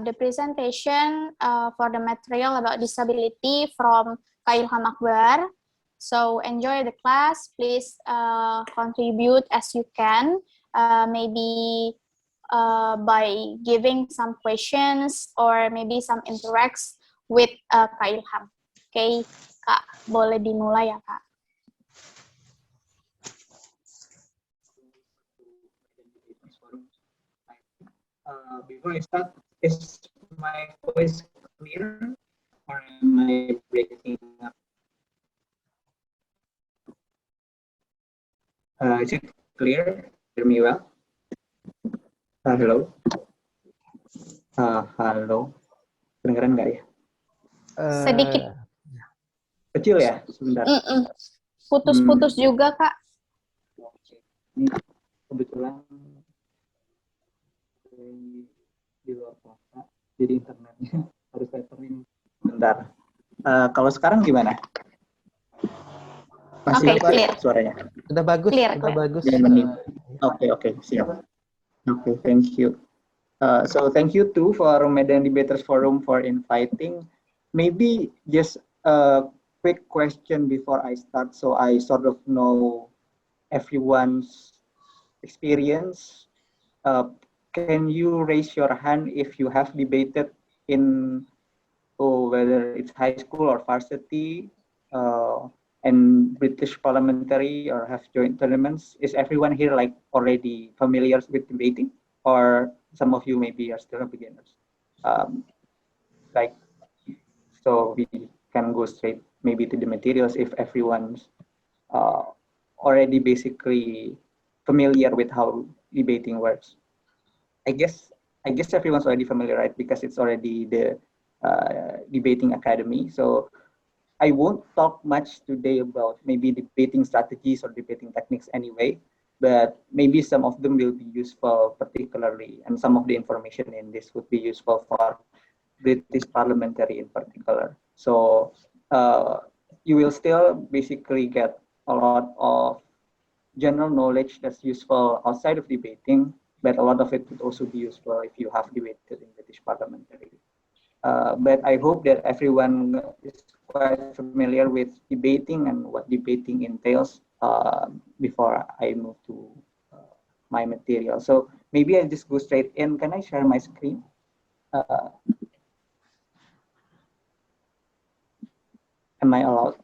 the presentation for the material about disability from Kak Ilham Akbar. So enjoy the class. Please contribute as you can. Maybe by giving some questions or maybe some interacts with Kak Ilham. Oke, Kak, boleh dimulai ya, Kak? Before I start, is my voice clear or am I breaking up? Is it clear? Hear me well? Hello? Halo? Kedengeran nggak ya? Sedikit. Kecil ya? Sebentar. Putus-putus juga, Kak. Ini kebetulan di luar kota, jadi internetnya harus setting bentar. Kalau sekarang gimana? Masih clear suaranya? Sudah bagus, clear, sudah bagus. Oke, siap. Okay, thank you. So thank you too for Medan Debaters Forum for inviting. Maybe just a quick question before I start, so I sort of know everyone's experience. Can you raise your hand if you have debated in whether it's high school or varsity and British parliamentary or have joined tournaments? Is everyone here like already familiar with debating, or some of you maybe are still beginners? So we can go straight maybe to the materials if everyone's already basically familiar with how debating works. I guess everyone's already familiar, right? Because it's already the debating academy. So I won't talk much today about maybe debating strategies or debating techniques anyway, but maybe some of them will be useful particularly, and some of the information in this would be useful for British parliamentary in particular. So you will still basically get a lot of general knowledge that's useful outside of debating, but a lot of it would also be useful if you have debated in British parliamentary. But I hope that everyone is quite familiar with debating and what debating entails before I move to my material. So maybe I'll just go straight in. Can I share my screen? Am I allowed?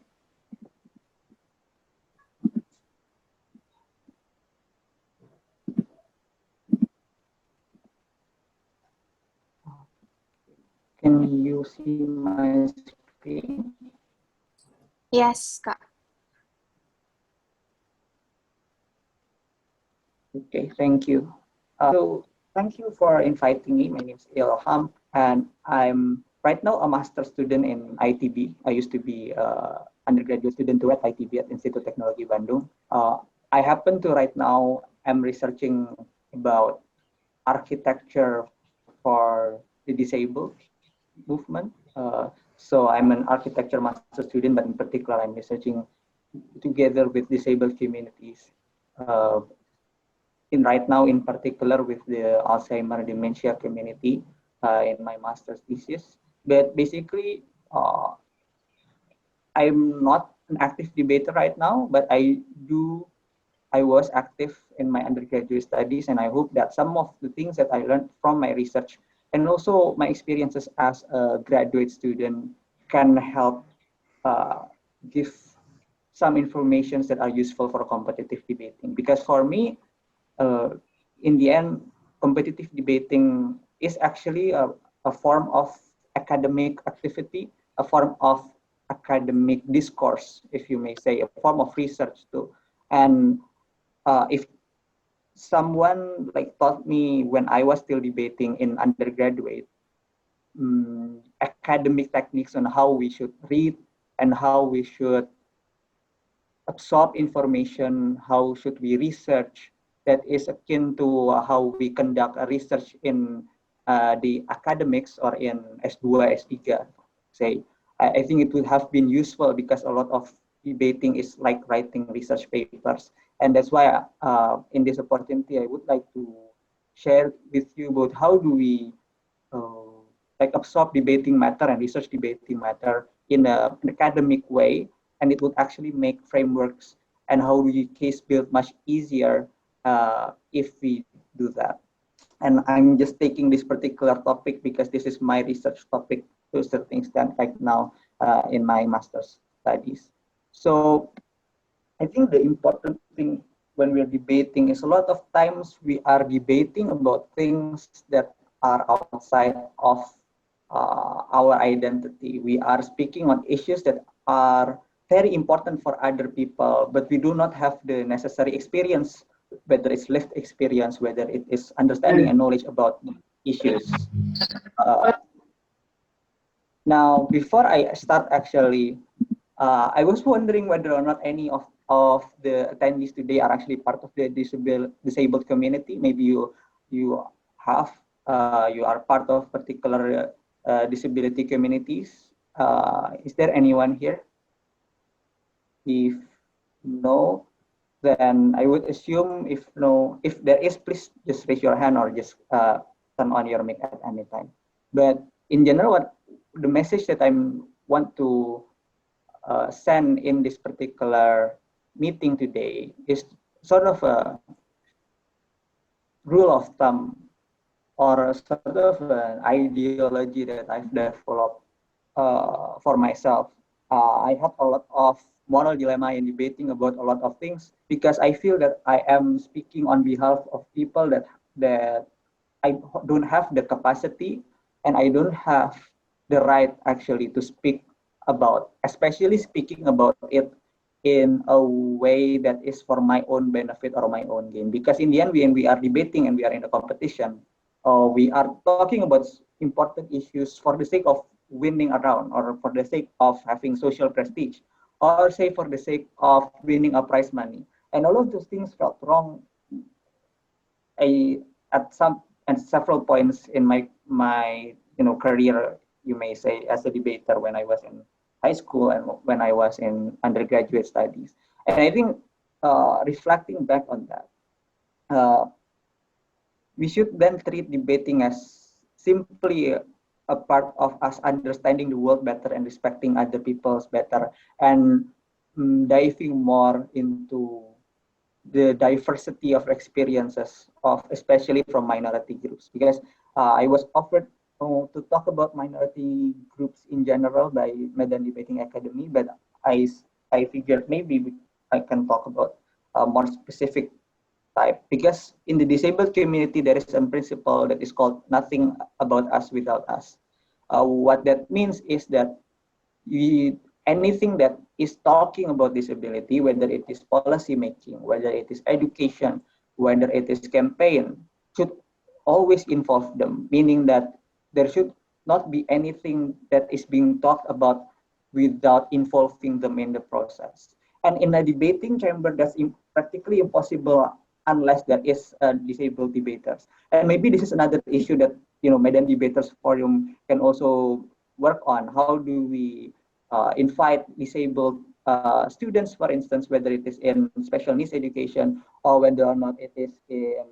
Can you see my screen? Yes, Kak. Okay, thank you. So thank you for inviting me. My name is Ilham, and I'm right now a master student in ITB. I used to be an undergraduate student too at ITB at Institut Teknologi Bandung. I happen to right now, I'm researching about architecture for the disabled movement. So I'm an architecture master student, but in particular, I'm researching together with disabled communities. Right now, in particular, with the Alzheimer dementia community in my master's thesis. But basically, I'm not an active debater right now, but I was active in my undergraduate studies, and I hope that some of the things that I learned from my research and also my experiences as a graduate student can help give some information that are useful for competitive debating. Because for me, in the end, competitive debating is actually a form of academic activity, a form of academic discourse, if you may say, a form of research too. And if someone like taught me when I was still debating in undergraduate, academic techniques on how we should read and how we should absorb information, how should we research, that is akin to how we conduct a research in the academics or in S2, S3, say. I think it would have been useful because a lot of debating is like writing research papers. And that's why in this opportunity, I would like to share with you about how do we like absorb debating matter and research debating matter in an academic way, and it would actually make frameworks and how we case build much easier if we do that. And I'm just taking this particular topic because this is my research topic to a certain extent right now in my master's studies. So I think the important thing when we're debating is a lot of times we are debating about things that are outside of our identity. We are speaking on issues that are very important for other people, but we do not have the necessary experience, whether it's lived experience, whether it is understanding and knowledge about issues. Uh, Now, before I start actually, I was wondering whether or not any of the attendees today are actually part of the disabled community. Maybe you have you are part of particular disability communities. Is there anyone here? If no, then I would assume if no, if there is, please just raise your hand or just turn on your mic at any time. But in general, what the message that I want to send in this particular meeting today is sort of a rule of thumb or sort of an ideology that I've developed for myself. I have a lot of moral dilemma in debating about a lot of things because I feel that I am speaking on behalf of people that I don't have the capacity and I don't have the right actually to speak about, especially speaking about it in a way that is for my own benefit or my own gain. Because in the end, when we are debating and we are in a competition, we are talking about important issues for the sake of winning around or for the sake of having social prestige or say for the sake of winning a prize money. And all of those things felt wrong at some and several points in my career, you may say, as a debater when I was in high school and when I was in undergraduate studies. And I think reflecting back on that, we should then treat debating as simply a part of us understanding the world better and respecting other people's better and diving more into the diversity of experiences of especially from minority groups because I was offered to talk about minority groups in general by Medan Debating Academy, but I figured maybe I can talk about a more specific type because in the disabled community there is a principle that is called nothing about us without us. What that means is that anything that is talking about disability, whether it is policy making, whether it is education, whether it is campaign, should always involve them, meaning that there should not be anything that is being talked about without involving them in the process. And in a debating chamber, that's practically impossible unless there is disabled debaters. And maybe this is another issue that Medan Debaters Forum can also work on. How do we invite disabled students, for instance, whether it is in special needs education or whether or not it is in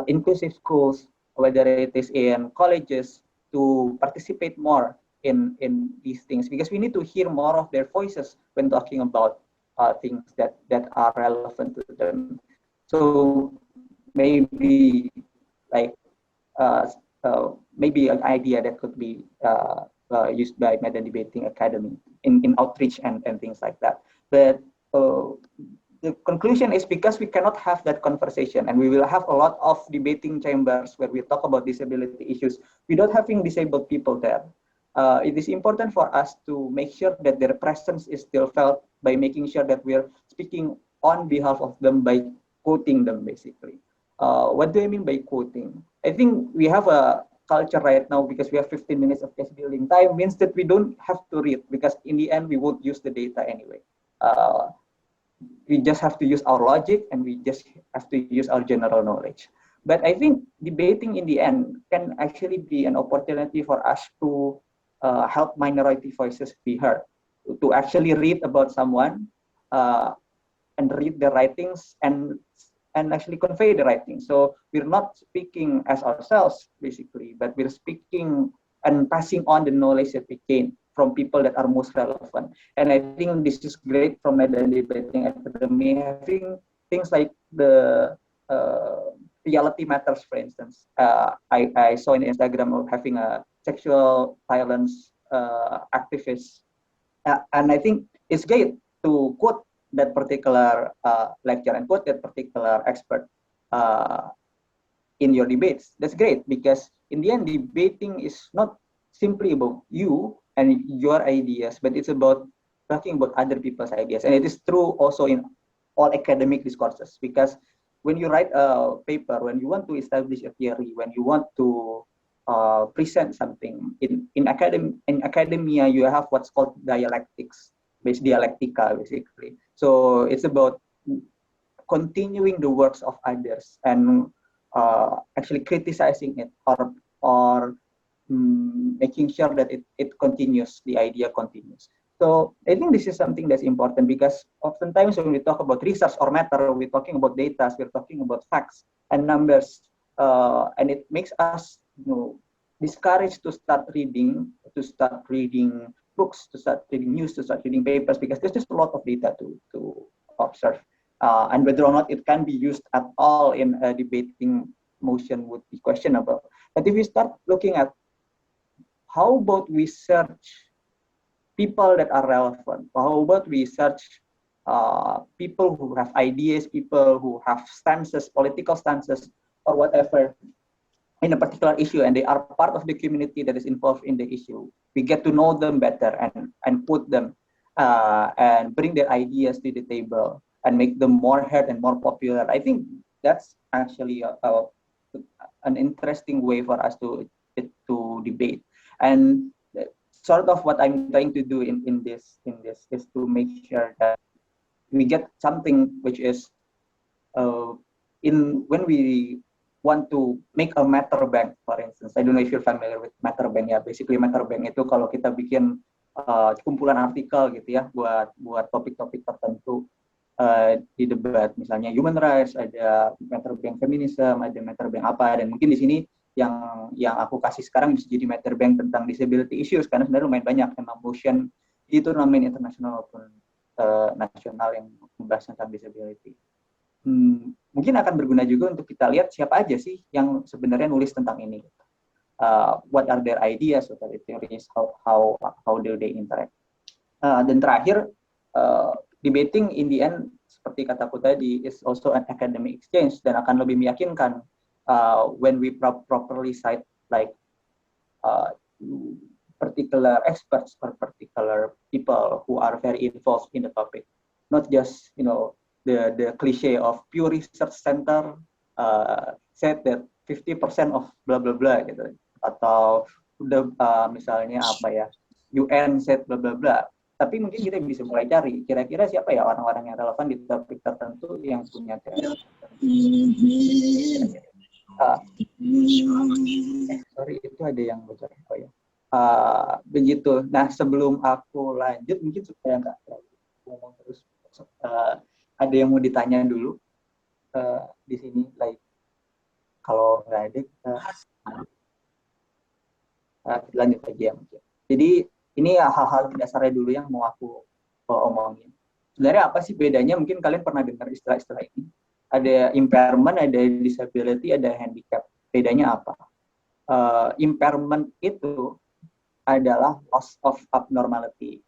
inclusive schools, whether it is in colleges, to participate more in these things because we need to hear more of their voices when talking about things that are relevant to them. So maybe like maybe an idea that could be used by Medan Debating Academy in outreach and things like that. But the conclusion is because we cannot have that conversation and we will have a lot of debating chambers where we talk about disability issues without having disabled people there. It is important for us to make sure that their presence is still felt by making sure that we're speaking on behalf of them by quoting them, basically. What do I mean by quoting? I think we have a culture right now because we have 15 minutes of case building time means that we don't have to read because in the end we won't use the data anyway. We just have to use our logic and we just have to use our general knowledge. But I think debating in the end can actually be an opportunity for us to help minority voices be heard, to actually read about someone and read the writings and actually convey the writings. So we're not speaking as ourselves basically, but we're speaking and passing on the knowledge that we gain from people that are most relevant. And I think this is great from Medan Debating Academy, having things like the reality matters, for instance. I saw in Instagram of having a sexual violence activist. And I think it's great to quote that particular lecture and quote that particular expert in your debates. That's great, because in the end, debating is not simply about you and your ideas, but it's about talking about other people's ideas. And it is true also in all academic discourses, because when you write a paper, when you want to establish a theory, when you want to present something in academia, you have what's called dialectics, based dialectica, basically. So it's about continuing the works of others and actually criticizing it, or making sure that it continues, the idea continues. So I think this is something that's important, because oftentimes when we talk about research or matter, we're talking about data, we're talking about facts and numbers, and it makes us discouraged to start reading books, to start reading news, to start reading papers, because there's just a lot of data to observe. And whether or not it can be used at all in a debating motion would be questionable. But if we start looking at how about we search people that are relevant, how about we search people who have ideas, people who have stances, political stances, or whatever in a particular issue, and they are part of the community that is involved in the issue. We get to know them better and put them and bring their ideas to the table and make them more heard and more popular. I think that's actually an interesting way for us to debate. And sort of what I'm trying to do in this is to make sure that we get something which is when we want to make a matter bank, for instance. I don't know if you're familiar with matter bank ya. Basically matter bank itu kalau kita bikin kumpulan artikel gitu ya buat topik-topik tertentu di debat, misalnya human rights, ada matter bank feminism, ada matter bank apa, dan mungkin di sini yang aku kasih sekarang bisa jadi matter bank tentang disability issues, karena sebenarnya lumayan banyak memang motion di turnamen internasional maupun nasional yang membahas tentang disability. Mungkin akan berguna juga untuk kita lihat siapa aja sih yang sebenarnya nulis tentang ini. What are their ideas, what are their theories, how do they interact. Dan terakhir, debating in the end, seperti kataku tadi, is also an academic exchange, dan akan lebih meyakinkan when we properly cite like particular experts or particular people who are very involved in the topic, not just the cliche of Pew Research Center said that 50% of blah blah blah gitu, atau misalnya apa ya, UN said blah blah blah. Tapi mungkin kita bisa mulai cari kira-kira siapa ya orang-orang yang relevan di topik tertentu yang punya sorry, itu ada yang bocor. Oh ya, begitu. Nah, sebelum aku lanjut, mungkin supaya nggak ngomong terus, ada yang mau ditanya dulu di sini, like kalau nggak ada kita lanjut aja mungkin. Jadi ini hal-hal dasarnya dulu yang mau aku omongin. Sebenarnya apa sih bedanya? Mungkin kalian pernah dengar istilah-istilah ini. Ada impairment, ada disability, ada handicap. Bedanya apa? Impairment itu adalah loss of abnormality,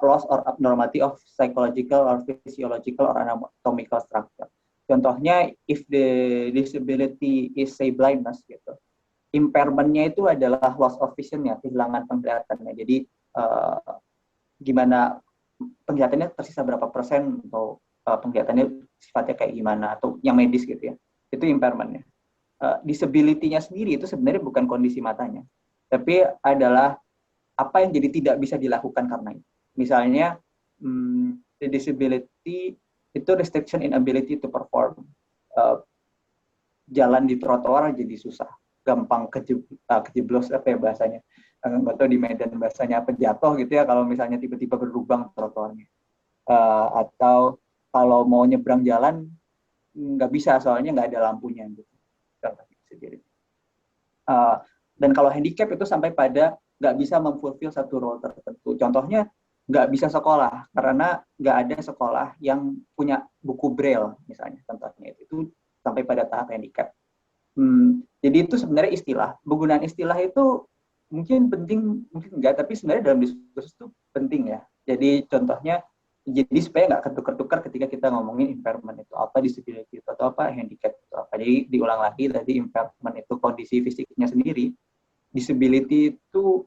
loss or abnormality of psychological or physiological or anatomical structure. Contohnya, if the disability is say blindness gitu, impairment-nya itu adalah loss of vision-nya, kehilangan penglihatannya. Jadi gimana penglihatannya tersisa berapa persen, atau penglihatannya sifatnya kayak gimana, atau yang medis gitu ya, itu impairment-nya. Disability-nya sendiri itu sebenarnya bukan kondisi matanya, tapi adalah apa yang jadi tidak bisa dilakukan karena itu. Misalnya the disability itu restriction in ability to perform. Jalan di trotoar jadi susah, gampang kejeblos apa ya bahasanya, nggak tahu di Medan bahasanya apa, jatuh gitu ya kalau misalnya tiba-tiba berlubang trotoarnya, atau kalau mau nyebrang jalan nggak bisa soalnya nggak ada lampunya gitu. Dan kalau handicap itu sampai pada nggak bisa memfulfill satu role tertentu. Contohnya nggak bisa sekolah karena nggak ada sekolah yang punya buku braille misalnya. Contohnya itu sampai pada tahap handicap. Jadi itu sebenarnya istilah. Penggunaan istilah itu mungkin penting, mungkin enggak, tapi sebenarnya dalam diskursus itu penting ya. Jadi contohnya, jadi supaya nggak ketukar-tukar ketika kita ngomongin impairment itu apa, disability itu atau apa, handicap itu apa. Jadi diulang lagi tadi, impairment itu kondisi fisiknya sendiri, disability itu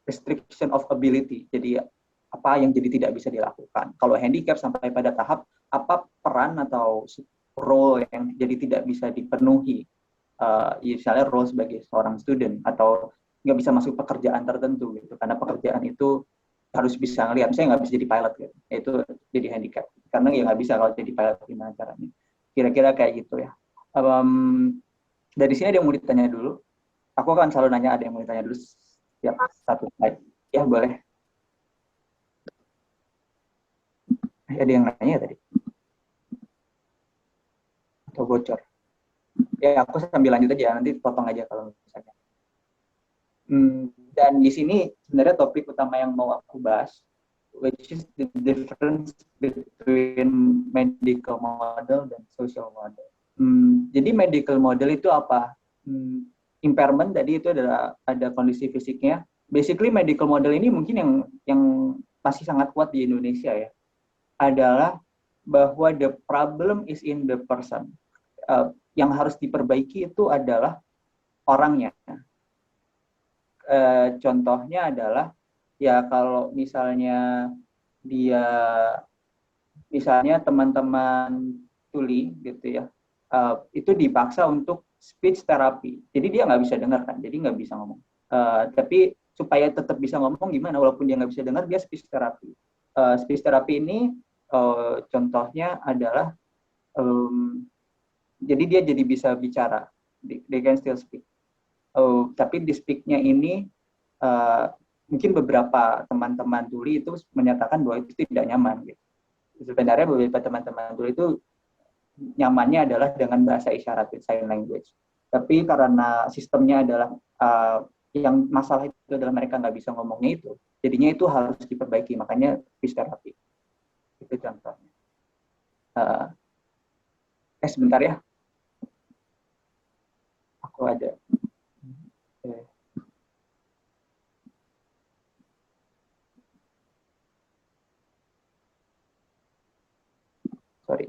restriction of ability. Jadi apa yang jadi tidak bisa dilakukan. Kalau handicap sampai pada tahap apa peran atau role yang jadi tidak bisa dipenuhi. Misalnya role sebagai seorang student atau nggak bisa masuk pekerjaan tertentu gitu karena pekerjaan itu harus bisa ngelihat, saya nggak bisa jadi pilot gitu, itu jadi handicap karena ya nggak bisa kalau jadi pilot gimana caranya, kira-kira kayak gitu ya. Dari sini ada yang mau ditanya dulu, aku akan selalu nanya, ada yang mau ditanya dulu setiap satu slide ya, boleh. Ada yang nanya tadi atau bocor? Ya aku sambil lanjut aja, nanti potong aja kalau misalnya. Dan di sini sebenarnya topik utama yang mau aku bahas, which is the difference between medical model dan social model. Jadi medical model itu apa? Impairment tadi itu adalah ada kondisi fisiknya. Basically medical model ini mungkin yang masih sangat kuat di Indonesia ya, adalah bahwa the problem is in the person. Yang harus diperbaiki itu adalah orangnya. Contohnya adalah ya kalau misalnya dia, misalnya teman-teman tuli gitu ya, itu dipaksa untuk speech therapy, jadi dia nggak bisa dengar kan, jadi nggak bisa ngomong. Tapi supaya tetap bisa ngomong gimana, walaupun dia nggak bisa dengar, dia speech therapy. Speech therapy ini contohnya adalah jadi dia jadi bisa bicara, they can still speak. Tapi di speak-nya ini mungkin beberapa teman-teman tuli itu menyatakan bahwa itu tidak nyaman gitu. Sebenarnya beberapa teman-teman tuli itu nyamannya adalah dengan bahasa isyarat, sign language. Tapi karena sistemnya adalah yang masalah itu adalah mereka nggak bisa ngomongnya itu, jadinya itu harus diperbaiki, makanya speech therapy. Itu contohnya. Sebentar ya. Aku ada. Sorry.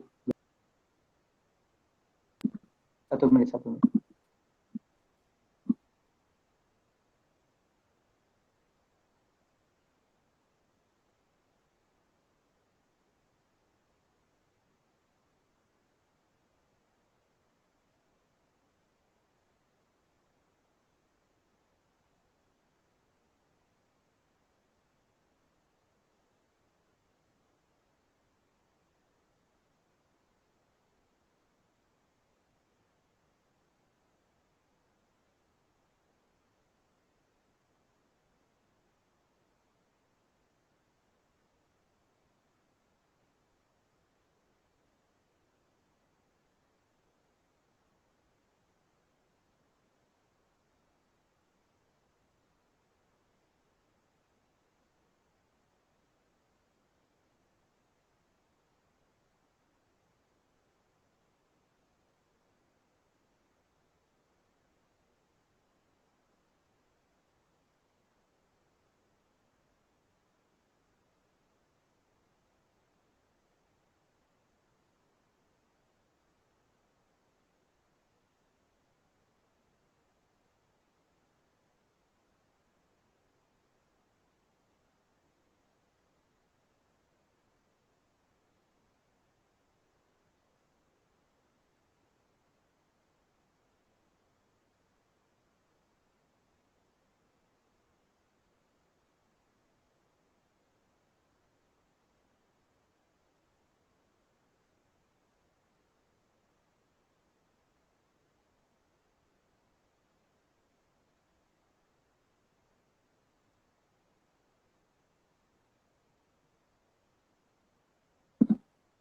1 menit.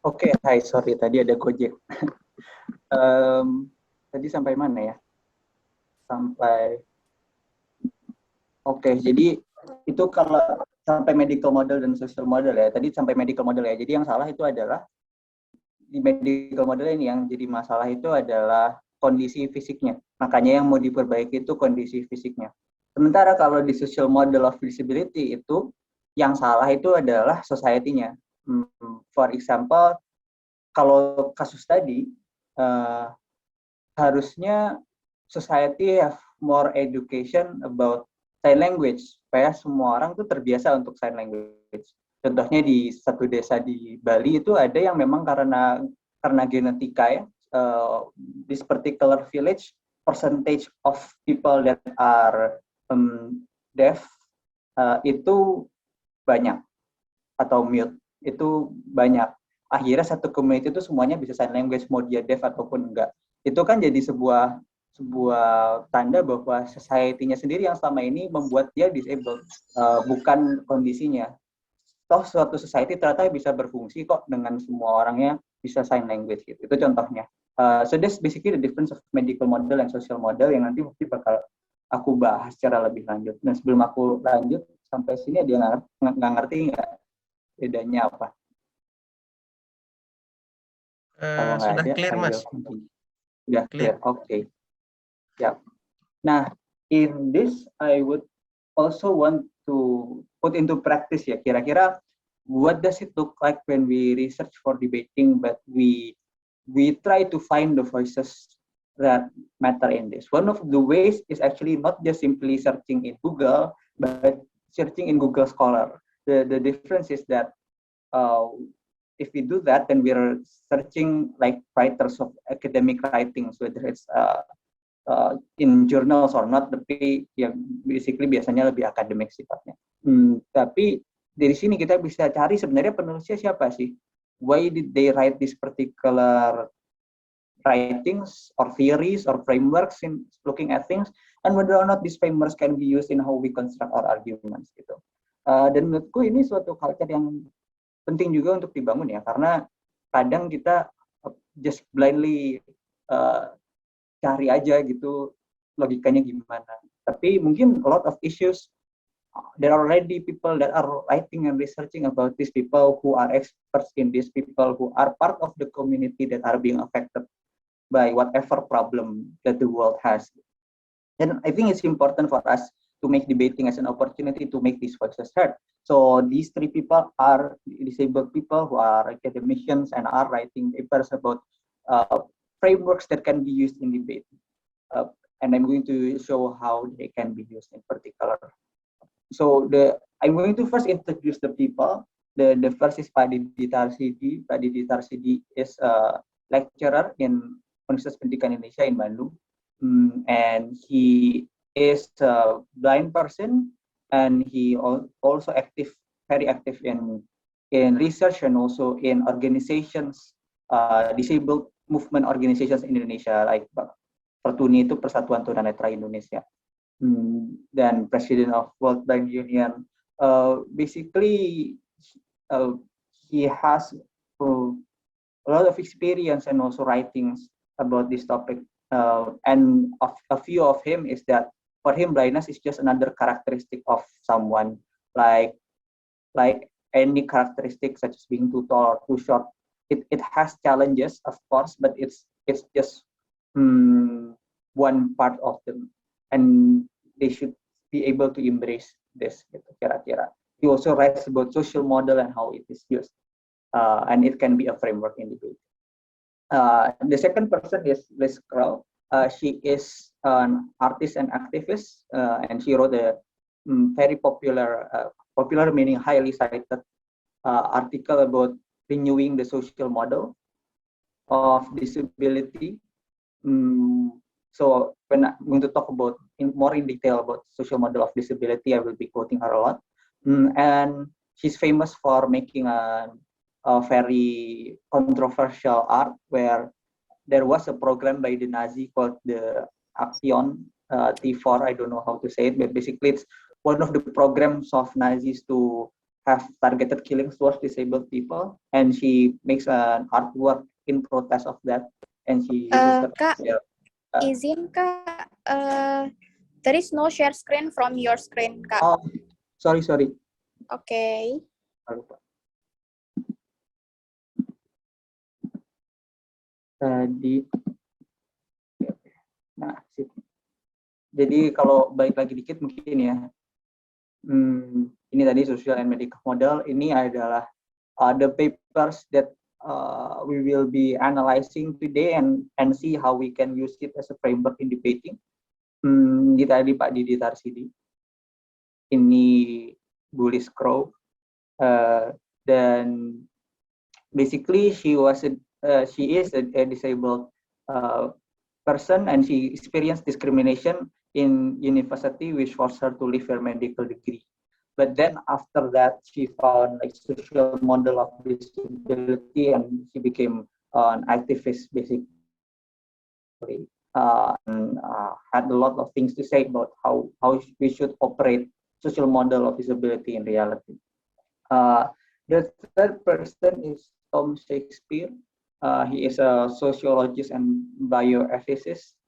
Oke, hai, sorry tadi ada Gojek. Tadi sampai mana ya? sampai Oke, jadi itu kalau sampai medical model dan social model ya. Tadi sampai medical model ya. Jadi yang salah itu adalah di medical model ini yang jadi masalah itu adalah kondisi fisiknya. Makanya yang mau diperbaiki itu kondisi fisiknya. Sementara kalau di social model of disability itu yang salah itu adalah society-nya. For example, kalau kasus tadi harusnya society have more education about sign language supaya semua orang tuh terbiasa untuk sign language. Contohnya di satu desa di Bali itu ada yang memang karena genetika ya, this particular village percentage of people that are deaf itu banyak atau mute itu banyak. Akhirnya satu community itu semuanya bisa sign language mau dia deaf ataupun enggak. Itu kan jadi sebuah tanda bahwa society-nya sendiri yang selama ini membuat dia disabled, bukan kondisinya. Toh suatu society ternyata bisa berfungsi kok dengan semua orangnya bisa sign language gitu. Itu contohnya. So that's basically the difference of medical model and social model yang nanti mungkin bakal aku bahas secara lebih lanjut. Dan sebelum aku lanjut sampai sini dia nggak ngerti nggak bedanya apa? Kalau nggak Sudah ada, clear, Mas. Sudah clear. Oke. Ya. Nah, in this I would also want to put into practice ya. Kira-kira what does it look like when we research for debating, but we try to find the voices that matter in this. One of the ways is actually not just simply searching in Google, but searching in Google Scholar. The difference is that if we do that, then we're searching like writers of academic writings, whether it's in journals or not, tapi yang basically biasanya lebih akademik sifatnya. Tapi dari sini kita bisa cari sebenarnya penulisnya siapa sih? Why did they write this particular writings or theories or frameworks in looking at things, and whether or not these frameworks can be used in how we construct our arguments gitu. Dan menurutku ini suatu culture yang penting juga untuk dibangun ya, karena kadang kita just blindly cari aja gitu logikanya gimana. Tapi mungkin a lot of issues, there are already people that are writing and researching about these people who are experts in these people who are part of the community that are being affected by whatever problem that the world has. And I think it's important for us to make debating as an opportunity to make these voices heard. So these three people are disabled people who are academicians and are writing papers about frameworks that can be used in debate. And I'm going to show how they can be used in particular. So I'm going to first introduce the people. The first is Pak Didi Tarsidi. Pak Didi Tarsidi is a lecturer in Universitas Pendidikan Indonesia in Bandung. And he is a blind person, and he also very active in research and also in organizations, disabled movement organizations in Indonesia, like Pertuni itu Persatuan Tunanetra Indonesia, dan President of World Blind Union. Basically, he has a lot of experience and also writings about this topic. And a few of him is that for him blindness is just another characteristic of someone, like any characteristic such as being too tall or too short. It has challenges, of course, but it's just one part of them, and they should be able to embrace this. Kira-kira. He also writes about social model and how it is used, and it can be a framework in debate. The second person is Liz Kroll. She is an artist and activist, and she wrote a very popular meaning highly cited article about renewing the social model of disability. So when I'm going to talk about more in detail about social model of disability, I will be quoting her a lot. And she's famous for making a very controversial art where there was a program by the Nazi called the Action T4. I don't know how to say it, but basically it's one of the programs of Nazis to have targeted killings towards disabled people, and she makes an artwork in protest of that, and she uses Kak, izin Kak, There is no share screen from your screen, Kak. Oh, sorry. Okay. Tadi, nah, sip. Jadi kalau balik lagi dikit mungkin ya, ini tadi social and medical model, ini adalah the papers that we will be analyzing today and see how we can use it as a framework in debating. Ini tadi Pak Didi Tarsidi, ini Bulis Crow, dan basically she is a disabled person, and she experienced discrimination in university, which forced her to leave her medical degree. But then after that, she found like social model of disability, and she became an activist basically, and had a lot of things to say about how we should operate social model of disability in reality. The third person is Tom Shakespeare. He is a sociologist and bioethicist.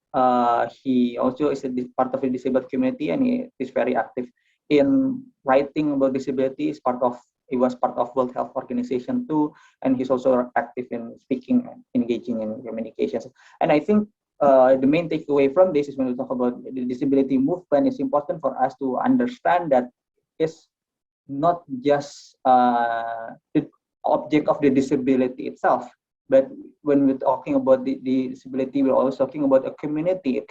He also is a part of the disabled community, and he is very active in writing about disability. He was part of World Health Organization too, and he's also active in speaking and engaging in communications. And I think the main takeaway from this is when we talk about the disability movement, it's important for us to understand that it's not just the object of the disability itself, but when we're talking about the disability, we're also talking about a community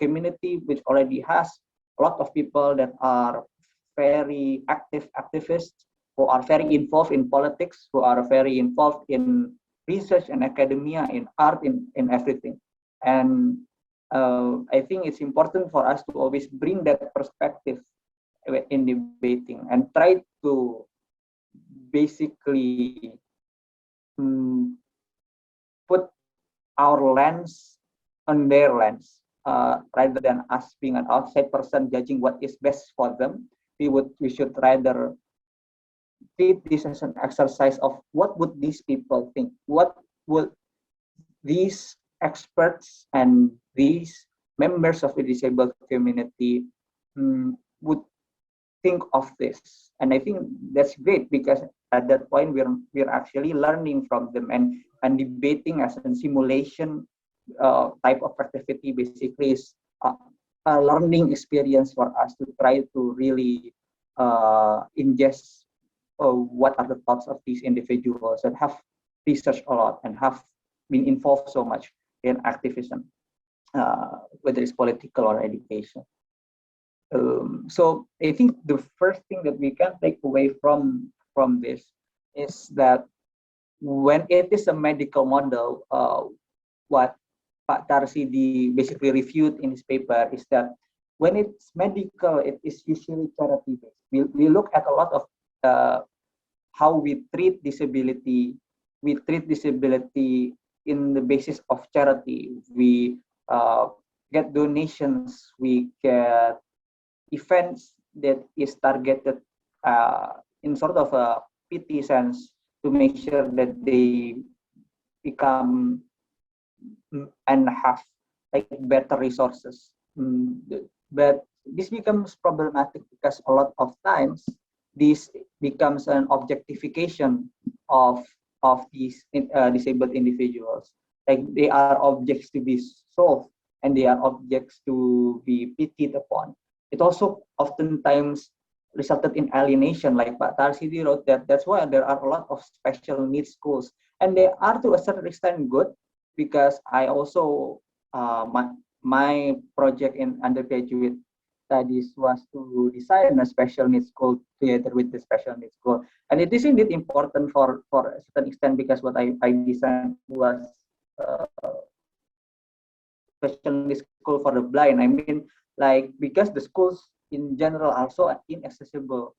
which already has a lot of people that are very activists, who are very involved in politics, who are very involved in research and academia, in art, in everything. And I think it's important for us to always bring that perspective in debating and try to basically put our lens on their lens, rather than us being an outside person judging what is best for them. We should rather treat this as an exercise of what would these people think, what would these experts and these members of the disabled community would think of this. And I think that's great, because at that point we're actually learning from them and debating as a simulation type of activity basically is a learning experience for us to try to really ingest what are the thoughts of these individuals that have researched a lot and have been involved so much in activism, whether it's political or education. So I think the first thing that we can take away from this is that when it is a medical model, what Pak Tarsidi basically reviewed in his paper is that when it's medical, it is usually charity based. We look at a lot of how we treat disability. We treat disability in the basis of charity. We get donations. We get events that is targeted in sort of a pity sense to make sure that they become and have like better resources. But this becomes problematic because a lot of times this becomes an objectification of these disabled individuals. Like they are objects to be solved and they are objects to be pitied upon. It also oftentimes resulted in alienation, like Pak Tarsidi wrote that's why there are a lot of special needs schools, and they are to a certain extent good, because I also my project in undergraduate studies was to design a special needs school together with the special needs school, and it is indeed important for a certain extent, because what I designed was special needs school for the blind. I mean, like, because the schools in general are so inaccessible,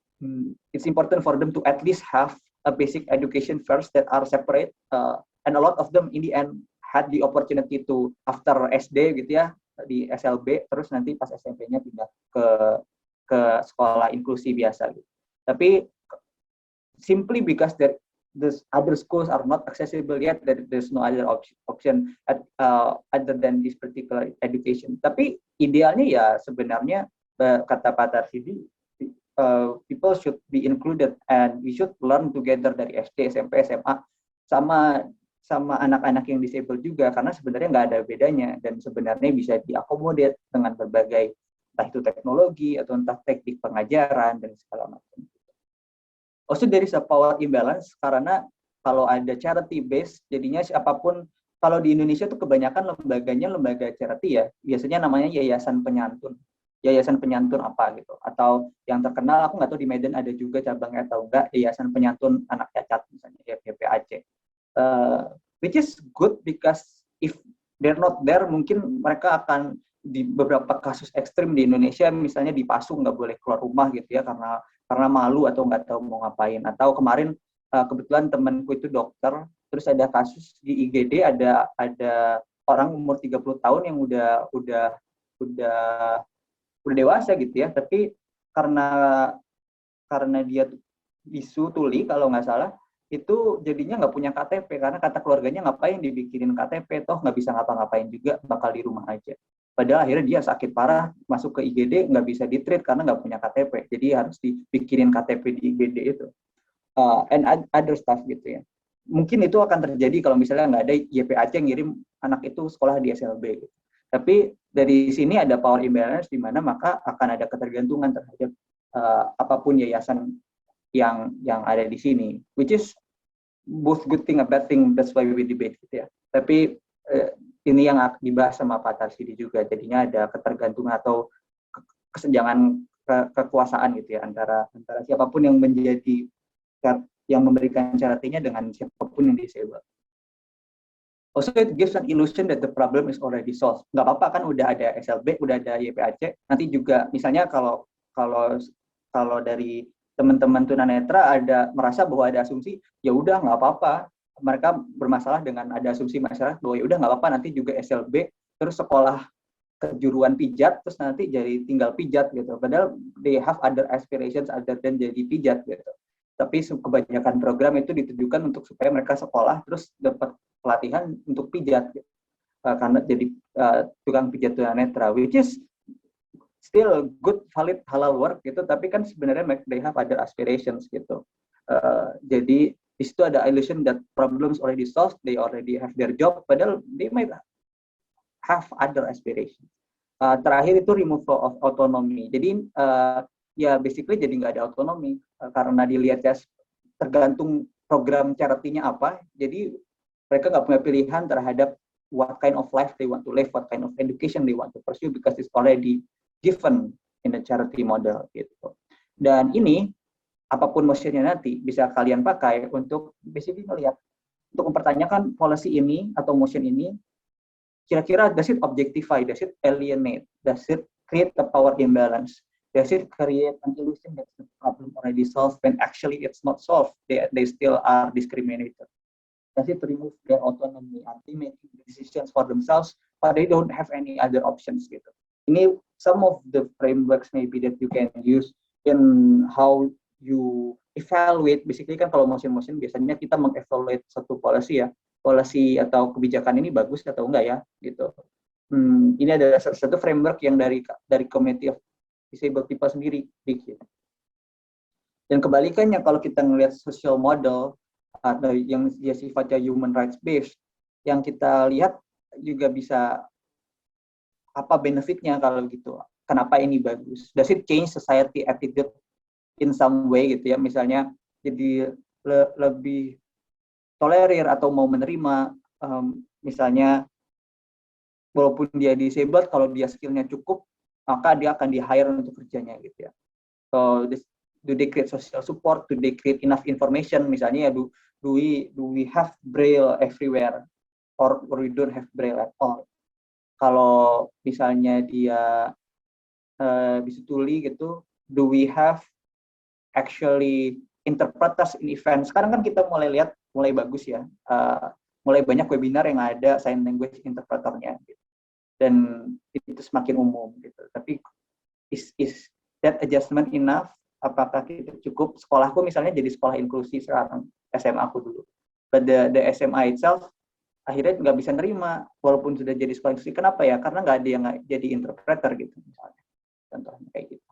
it's important for them to at least have a basic education first that are separate, and a lot of them in the end had the opportunity to after SD gitu ya, di SLB, terus nanti pas SMP-nya pindah ke sekolah inklusi biasa gitu. Tapi simply because this other schools are not accessible yet, there's no other option other than this particular education. Tapi idealnya ya sebenarnya kata Pak Tarsidi, people should be included and we should learn together dari SD, SMP, SMA sama anak-anak yang disabled juga, karena sebenarnya nggak ada bedanya dan sebenarnya bisa diakomodir dengan berbagai entah itu teknologi atau entah teknik pengajaran dan segala macam. Also there is a power imbalance karena kalau ada charity base, jadinya siapapun, kalau di Indonesia tuh kebanyakan lembaganya lembaga charity ya, biasanya namanya yayasan penyantun. Yayasan penyantun apa gitu, atau yang terkenal aku nggak tahu di Medan ada juga cabangnya atau enggak, yayasan penyantun anak cacat misalnya, ya YPAC. Which is good because if they're not there, mungkin mereka akan di beberapa kasus ekstrim di Indonesia, misalnya dipasung nggak boleh keluar rumah gitu ya, karena malu atau nggak tahu mau ngapain. Atau kemarin kebetulan temanku itu dokter, terus ada kasus di IGD, ada orang umur 30 tahun yang udah dewasa gitu ya, tapi karena dia bisu tuli kalau nggak salah, itu jadinya nggak punya KTP karena kata keluarganya ngapain dibikinin KTP, toh nggak bisa ngapa-ngapain juga, bakal di rumah aja. Padahal akhirnya dia sakit parah, masuk ke IGD nggak bisa ditreat karena nggak punya KTP, jadi harus dibikinin KTP di IGD itu. And other stuff gitu ya. Mungkin itu akan terjadi kalau misalnya nggak ada YPAC yang ngirim anak itu sekolah di SLB gitu. Tapi dari sini ada power imbalance di mana maka akan ada ketergantungan terhadap apapun yayasan yang ada di sini, which is both good thing and bad thing, that's why we debate gitu ya. Tapi ini yang dibahas sama Pak Tarsidi juga, jadinya ada ketergantungan atau kesenjangan kekuasaan gitu ya antara siapapun yang menjadi yang memberikan charity-nya dengan siapapun yang disable. Also it gives an illusion that the problem is already solved. Nggak apa-apa kan, udah ada SLB, udah ada YPAC. Nanti juga misalnya kalau dari teman-teman tunanetra ada merasa bahwa ada asumsi, ya udah nggak apa-apa. Mereka bermasalah dengan ada asumsi masyarakat bahwa ya udah nggak apa-apa, nanti juga SLB terus sekolah kejuruan pijat terus nanti jadi tinggal pijat gitu. Padahal they have other aspirations other than jadi pijat gitu. Tapi kebanyakan program itu ditujukan untuk supaya mereka sekolah terus dapat pelatihan untuk pijat gitu. Karena jadi tukang pijat tunanetra, which is still good, valid, halal work gitu, tapi kan sebenarnya they have other aspirations gitu. Jadi di situ ada illusion that problems already solved, they already have their job, padahal they might have other aspirations. Terakhir itu removal of autonomy. Jadi ya basically jadi nggak ada otonomi karena dilihat ya tergantung program charity-nya apa, jadi mereka nggak punya pilihan terhadap what kind of life they want to live, what kind of education they want to pursue, because it's already given in the charity model gitu. Dan ini apapun motionnya nanti bisa kalian pakai untuk basically melihat, untuk mempertanyakan policy ini atau motion ini, kira-kira does it objectify, does it alienate, does it create a power imbalance, does it create an illusion that the problem already solved when actually it's not solved, they still are discriminated. Does it remove their autonomy? Are they making decisions for themselves, but they don't have any other options gitu. Ini some of the frameworks maybe that you can use in how you evaluate. Basically kan kalau motion biasanya kita mengevaluate satu policy ya, policy atau kebijakan ini bagus atau enggak ya gitu. Ini adalah satu framework yang dari community of disabled people sendiri bikin. Dan kebalikannya kalau kita ngelihat social model atau yang dia sifatnya human rights based, yang kita lihat juga bisa apa benefitnya kalau gitu. Kenapa ini bagus? Does it change society attitude in some way gitu ya? Misalnya jadi lebih tolerir atau mau menerima, misalnya walaupun dia disabled, kalau dia skillnya cukup, maka dia akan di-hire untuk kerjanya gitu ya. So do they create social support? Do they create enough information? Misalnya ya, do we have braille everywhere or we don't have braille at all? Kalau misalnya dia bisa tuli gitu, do we have actually interpreters in event? Sekarang kan kita mulai bagus ya, mulai banyak webinar yang ada sign language interpreternya gitu. Dan itu semakin umum gitu. Tapi is that adjustment enough? Apakah itu cukup? Sekolahku misalnya jadi sekolah inklusi sekarang, SMA aku dulu. But the SMA itself akhirnya nggak bisa nerima walaupun sudah jadi sekolah inklusif. Kenapa ya? Karena nggak ada yang jadi interpreter gitu misalnya. Contohnya kayak gitu.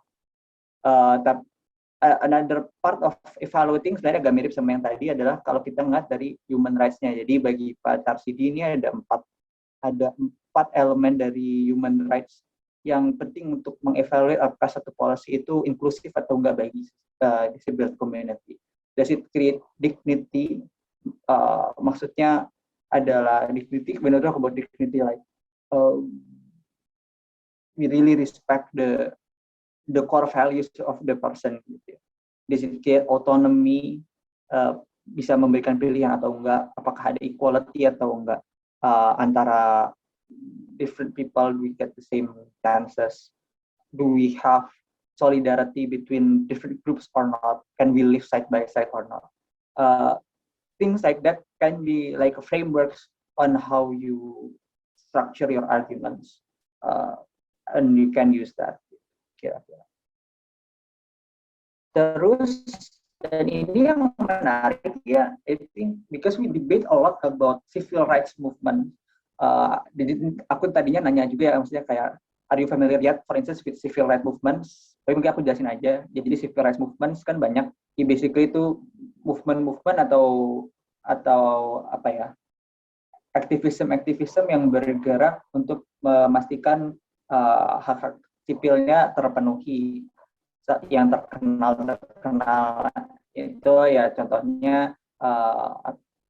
Tapi another part of evaluating sebenarnya agak mirip sama yang tadi adalah kalau kita ngeliat dari human rights-nya. Jadi bagi Pak Tarsidi ini ada empat elemen dari human rights yang penting untuk mengevaluasi apakah satu policy itu inklusif atau enggak bagi disabled community. Does it create dignity? Maksudnya adalah dignity, when we talk about dignity, like we really respect the core values of the person. Gitu. Does it create autonomy? Bisa memberikan pilihan atau enggak? Apakah ada equality atau enggak antara different people? We get the same chances. Do we have solidarity between different groups or not? Can we live side by side or not? Things like that can be like frameworks on how you structure your arguments, and you can use that. Kira-kira. Terus, dan ini yang menarik ya, I think because we debate a lot about civil rights movement. Aku tadinya nanya juga ya, maksudnya kayak, are you familiar yet, for instance, with civil rights movements? Tapi mungkin aku jelasin aja. Jadi civil rights movements kan banyak. Basically itu movement atau apa ya, aktivisme yang bergerak untuk memastikan hak sipilnya terpenuhi. Yang terkenal itu ya contohnya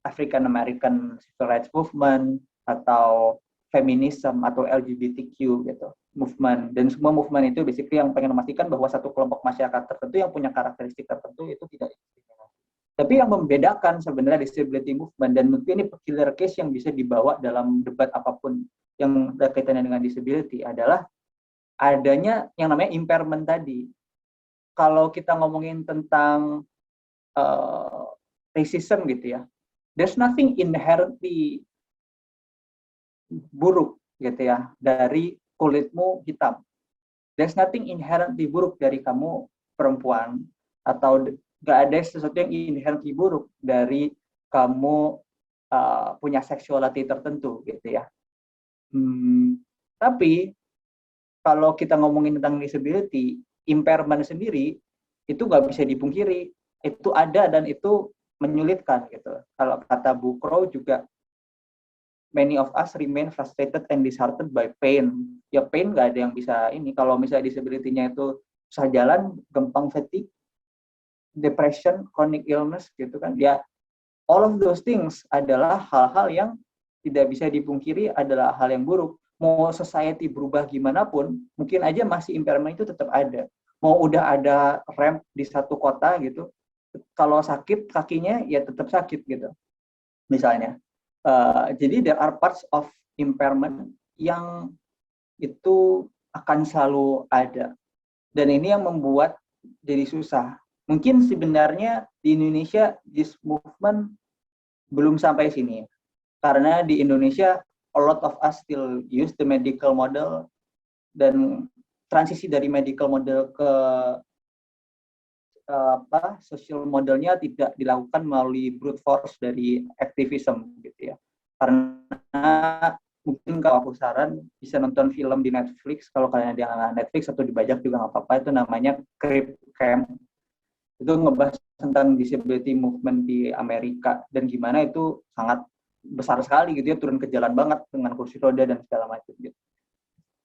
African American Civil Rights Movement atau feminism atau LGBTQ gitu movement, dan semua movement itu basically yang pengen memastikan bahwa satu kelompok masyarakat tertentu yang punya karakteristik tertentu itu tidak diskriminasi. Tapi yang membedakan sebenarnya disability movement, dan mungkin ini peculiar case yang bisa dibawa dalam debat apapun yang berkaitan dengan disability, adalah adanya yang namanya impairment tadi. Kalau kita ngomongin tentang racism gitu ya, there's nothing inherently buruk gitu ya dari kulitmu hitam. There's nothing inherently buruk dari kamu perempuan, atau gak ada sesuatu yang inherently buruk dari kamu punya sexuality tertentu gitu ya. Tapi kalau kita ngomongin tentang disability, impairment sendiri itu nggak bisa dipungkiri, itu ada dan itu menyulitkan gitu. Kalau kata Bu Crow juga, many of us remain frustrated and disheartened by pain. Ya pain nggak ada yang bisa ini. Kalau misalnya disability-nya itu susah jalan, gampang fatigue, depression, chronic illness gitu kan. Ya all of those things adalah hal-hal yang tidak bisa dipungkiri adalah hal yang buruk. Mau society berubah gimana pun, mungkin aja masih impairment itu tetap ada. Mau udah ada ramp di satu kota gitu, kalau sakit kakinya ya tetap sakit gitu. Misalnya. Jadi there are parts of impairment yang itu akan selalu ada. Dan ini yang membuat jadi susah. Mungkin sebenarnya di Indonesia this movement belum sampai sini. Karena di Indonesia a lot of us still use the medical model, dan transisi dari medical model ke social modelnya tidak dilakukan melalui brute force dari activism gitu ya. Karena mungkin kalau aku saran bisa nonton film di Netflix, kalau kalian ada Netflix atau dibajak juga nggak apa-apa, itu namanya Crip Camp. Itu ngebahas tentang disability movement di Amerika dan gimana itu sangat besar sekali gitu ya, turun ke jalan banget dengan kursi roda dan segala macam gitu.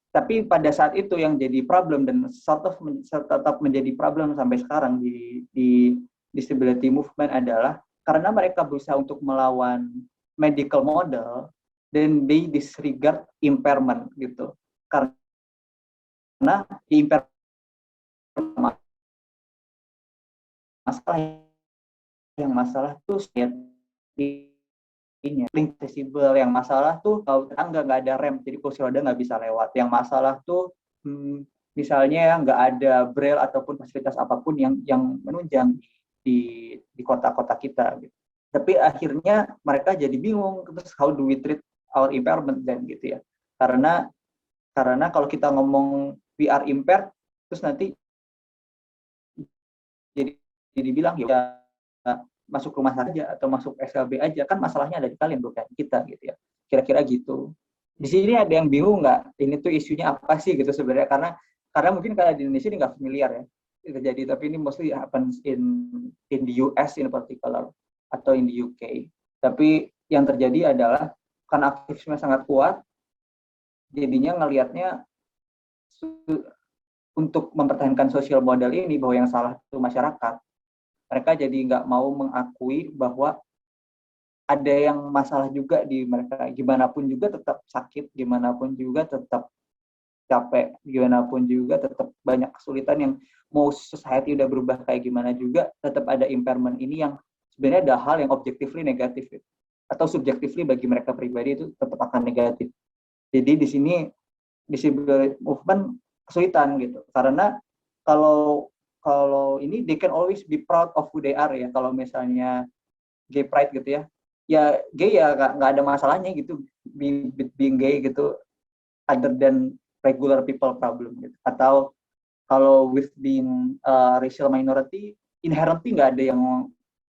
Tapi pada saat itu yang jadi problem dan tetap menjadi problem sampai sekarang di disability movement adalah karena mereka berusaha untuk melawan medical model, then they disregard impairment gitu. Karena impairment masalah tuh link accessible, yang masalah tuh kalau tangga nggak ada rem jadi kursi roda nggak bisa lewat, yang masalah tuh misalnya nggak ada braille ataupun fasilitas apapun yang menunjang di kota-kota kita gitu. Tapi akhirnya mereka jadi bingung, terus how do we treat our impairment dan gitu ya, karena kalau kita ngomong we are impaired terus nanti jadi dibilang ya masuk rumah sakit aja atau masuk SLB aja, kan masalahnya ada di kalian bukan kita gitu ya. Kira-kira gitu. Di sini ada yang bingung nggak? Ini tuh isunya apa sih gitu sebenarnya, karena mungkin kalau di Indonesia ini nggak familiar ya terjadi, tapi ini mostly happens in the US in particular atau in the UK. Tapi yang terjadi adalah karena aktivisme sangat kuat, jadinya ngelihatnya untuk mempertahankan sosial model ini bahwa yang salah itu masyarakat. Mereka jadi nggak mau mengakui bahwa ada yang masalah juga di mereka. Gimana pun juga tetap sakit, gimana pun juga tetap capek, gimana pun juga tetap banyak kesulitan yang mau society udah berubah kayak gimana juga, tetap ada impairment ini yang sebenarnya ada hal yang objectively negatif atau subjectively bagi mereka pribadi itu tetap akan negatif. Jadi di sini disability movement kesulitan gitu, karena kalau ini they can always be proud of who they are ya. Kalau misalnya gay pride gitu ya, ya gay ya nggak ada masalahnya gitu, being gay gitu, other than regular people problem gitu. Atau kalau with being racial minority, inherently nggak ada yang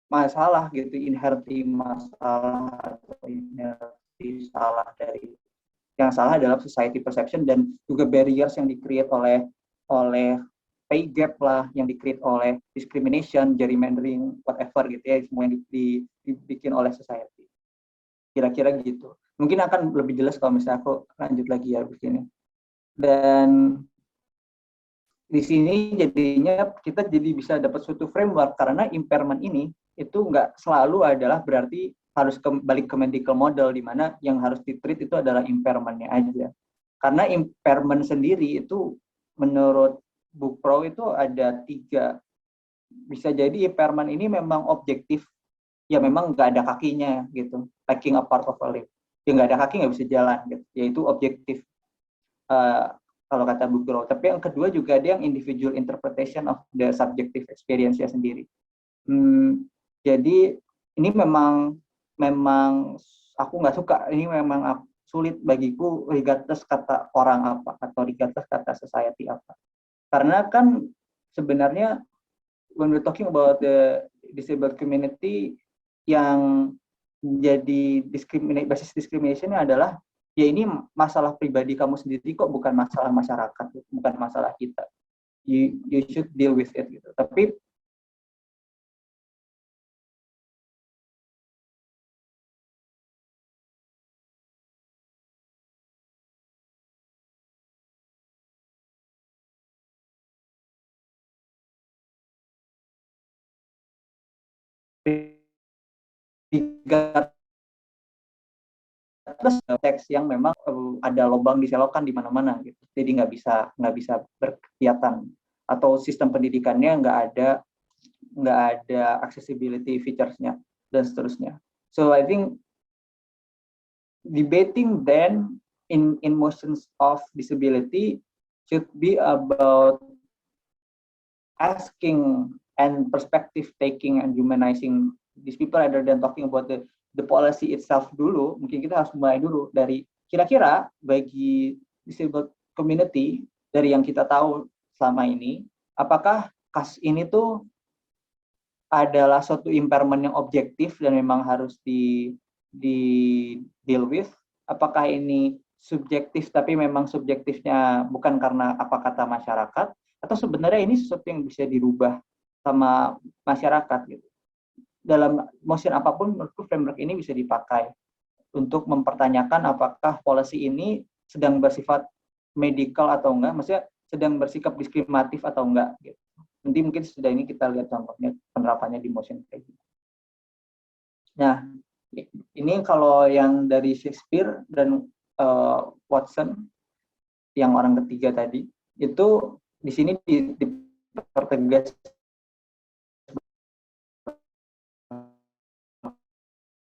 masalah gitu, inherently masalah atau inherently salah dari yang salah adalah society perception dan juga barriers yang di-create oleh pay gap lah, yang di-create oleh discrimination, gerrymandering, whatever gitu ya, semua yang dibikin oleh society. Kira-kira gitu. Mungkin akan lebih jelas kalau misalnya aku lanjut lagi ya begini. Dan di sini jadinya kita jadi bisa dapat suatu framework, karena impairment ini itu nggak selalu adalah berarti harus balik ke medical model, di mana yang harus ditreat itu adalah impairment-nya aja. Karena impairment sendiri itu menurut Book Pro itu ada 3. Bisa jadi impairment ini memang objektif, ya memang nggak ada kakinya gitu, lacking a part of a limb. Ya nggak ada kaki nggak bisa jalan gitu, yaitu objektif. Kalau kata Book Pro. Tapi yang kedua juga ada yang individual interpretation of the subjective experience-nya sendiri. Jadi ini memang aku nggak suka, ini memang sulit bagiku regardless kata orang apa atau regardless kata society apa. Karena kan sebenarnya when we're talking about the disabled community, yang jadi basis discrimination-nya adalah ya ini masalah pribadi kamu sendiri kok, bukan masalah masyarakat, bukan masalah kita. You should deal with it gitu. Tapi terus teks yang memang ada lubang diselokan di mana-mana gitu, jadi nggak bisa berkegiatan, atau sistem pendidikannya nggak ada accessibility features-nya dan seterusnya. So I think debating then in motions of disability should be about asking and perspective taking and humanizing these people rather than talking about the policy itself dulu. Mungkin kita harus mulai dulu dari kira-kira bagi disabled community, dari yang kita tahu selama ini, apakah kasus ini tuh adalah suatu impairment yang objektif dan memang harus di deal with? Apakah ini subjektif tapi memang subjektifnya bukan karena apa kata masyarakat, atau sebenarnya ini sesuatu yang bisa dirubah sama masyarakat gitu? Dalam motion apapun, menurutku framework ini bisa dipakai untuk mempertanyakan apakah policy ini sedang bersifat medical atau enggak, maksudnya sedang bersikap diskriminatif atau enggak gitu. Nanti mungkin sudah ini kita lihat contohnya penerapannya di motion kayak gitu. Nah, ini kalau yang dari Shakespeare dan Watson, yang orang ketiga tadi, itu di sini dipertegas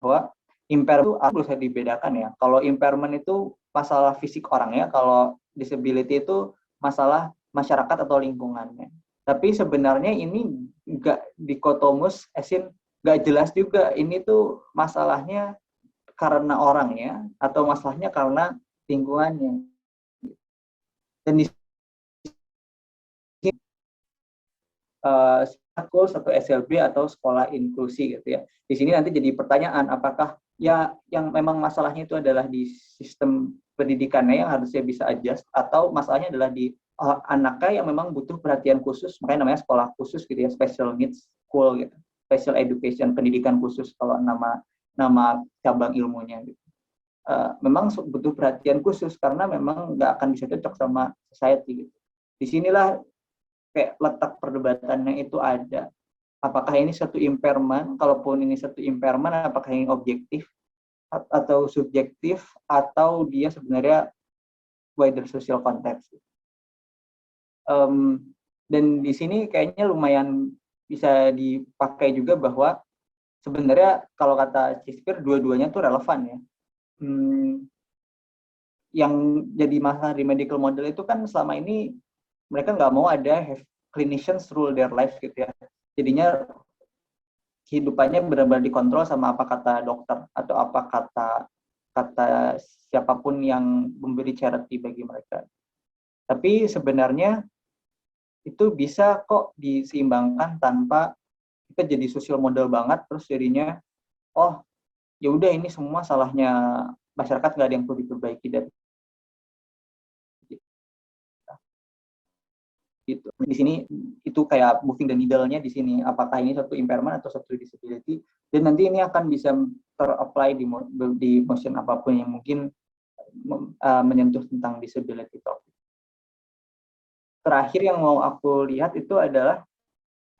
bahwa impairment itu harus dibedakan ya. Kalau impairment itu masalah fisik orangnya, kalau disability itu masalah masyarakat atau lingkungannya. Tapi sebenarnya ini nggak dikotomus, nggak jelas juga ini tuh masalahnya karena orangnya atau masalahnya karena lingkungannya. Dan di schools atau SLB atau sekolah inklusi gitu ya. Di sini nanti jadi pertanyaan, apakah ya yang memang masalahnya itu adalah di sistem pendidikannya yang harusnya bisa adjust, atau masalahnya adalah di anaknya yang memang butuh perhatian khusus, makanya namanya sekolah khusus gitu ya, special needs school gitu, special education, pendidikan khusus kalau nama cabang ilmunya gitu. Memang butuh perhatian khusus karena memang nggak akan bisa cocok sama society gitu. Disinilah kayak letak perdebatannya itu ada. Apakah ini satu impairment? Kalaupun ini satu impairment, apakah ini objektif atau subjektif, atau dia sebenarnya wider social context? Dan di sini kayaknya lumayan bisa dipakai juga bahwa sebenarnya kalau kata Shakespeare dua-duanya tuh relevan ya. Yang jadi masalah di medical model itu kan selama ini mereka nggak mau ada clinicians rule their life gitu ya. Jadinya kehidupannya benar-benar dikontrol sama apa kata dokter atau apa kata siapapun yang memberi charity bagi mereka. Tapi sebenarnya itu bisa kok diseimbangkan tanpa kita jadi social model banget terus jadinya oh ya udah ini semua salahnya masyarakat, nggak ada yang perlu diperbaiki dan gitu. Di sini itu kayak moving the needle-nya di sini, apakah ini satu impairment atau satu disability, dan nanti ini akan bisa ter-apply di motion apapun yang mungkin menyentuh tentang disability topic. Terakhir yang mau aku lihat itu adalah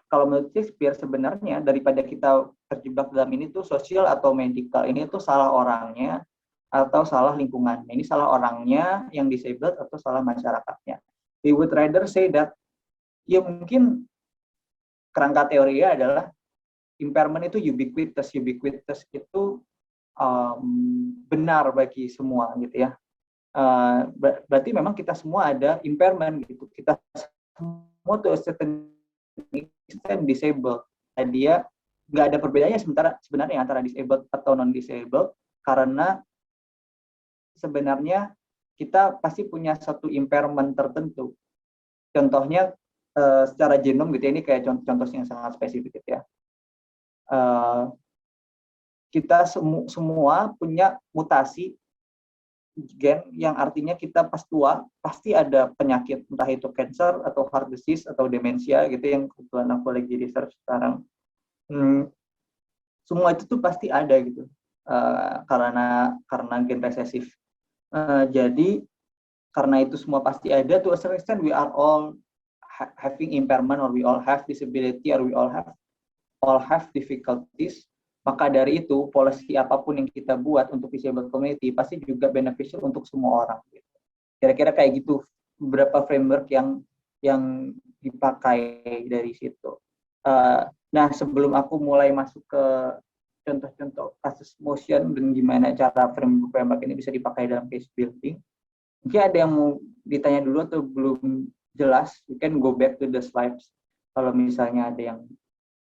kalau menurut Shakespeare sebenarnya daripada kita terjebak dalam ini tuh sosial atau medical, ini tuh salah orangnya atau salah lingkungannya. Ini salah orangnya yang disabled atau salah masyarakatnya. We would rather say that ya mungkin kerangka teorinya adalah impairment itu ubiquitous itu benar bagi semua gitu ya. Berarti memang kita semua ada impairment gitu. Kita semua tuh certain extent disabled. Dan dia nggak ada perbedaannya sebenarnya antara disabled atau non disabled karena sebenarnya kita pasti punya satu impairment tertentu. Contohnya secara genom gitu, ini kayak contoh yang sangat spesifik gitu ya. Kita semua punya mutasi gen yang artinya kita pas tua pasti ada penyakit, entah itu cancer atau heart disease atau demensia gitu yang kebetulan aku lagi research sekarang. Semua itu tuh pasti ada gitu karena gen resesif. Jadi karena itu semua pasti ada, to a certain extent we are all having impairment, or we all have disability, or we all have difficulties. Maka dari itu policy apapun yang kita buat untuk disabled community pasti juga beneficial untuk semua orang. Kira-kira kayak gitu beberapa framework yang dipakai dari situ. Nah sebelum aku mulai masuk ke contoh-contoh kasus motion dan gimana cara framework ini bisa dipakai dalam case building, mungkin ada yang mau ditanya dulu atau belum jelas, you can go back to the slides kalau misalnya ada yang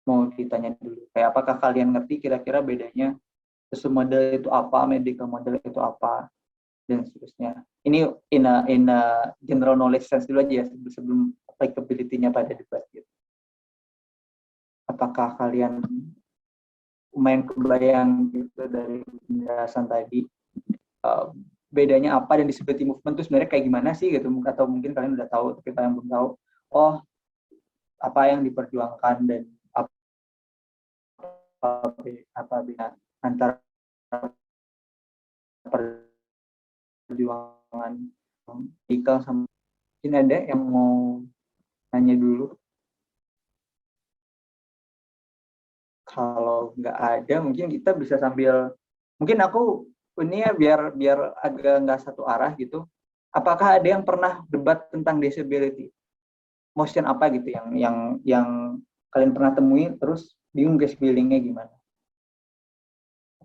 mau ditanya dulu. Kayak apakah kalian ngerti kira-kira bedanya social model itu apa, medical model itu apa, dan seterusnya. Ini in a general knowledge sense dulu aja ya, sebelum applicability-nya pada debat gitu. Apakah kalian main kebayang gitu dari penjelasan tadi bedanya apa dan disability movement itu sebenarnya kayak gimana sih gitu, atau mungkin kalian udah tahu tapi kalian belum tahu oh apa yang diperjuangkan dan apa beda antara perjuangan medical sama. Mungkin ada yang mau nanya dulu? Kalau nggak ada mungkin kita bisa sambil, mungkin aku ini ya biar agak nggak satu arah gitu. Apakah ada yang pernah debat tentang disability motion apa gitu yang kalian pernah temuin terus bingung case buildingnya gimana?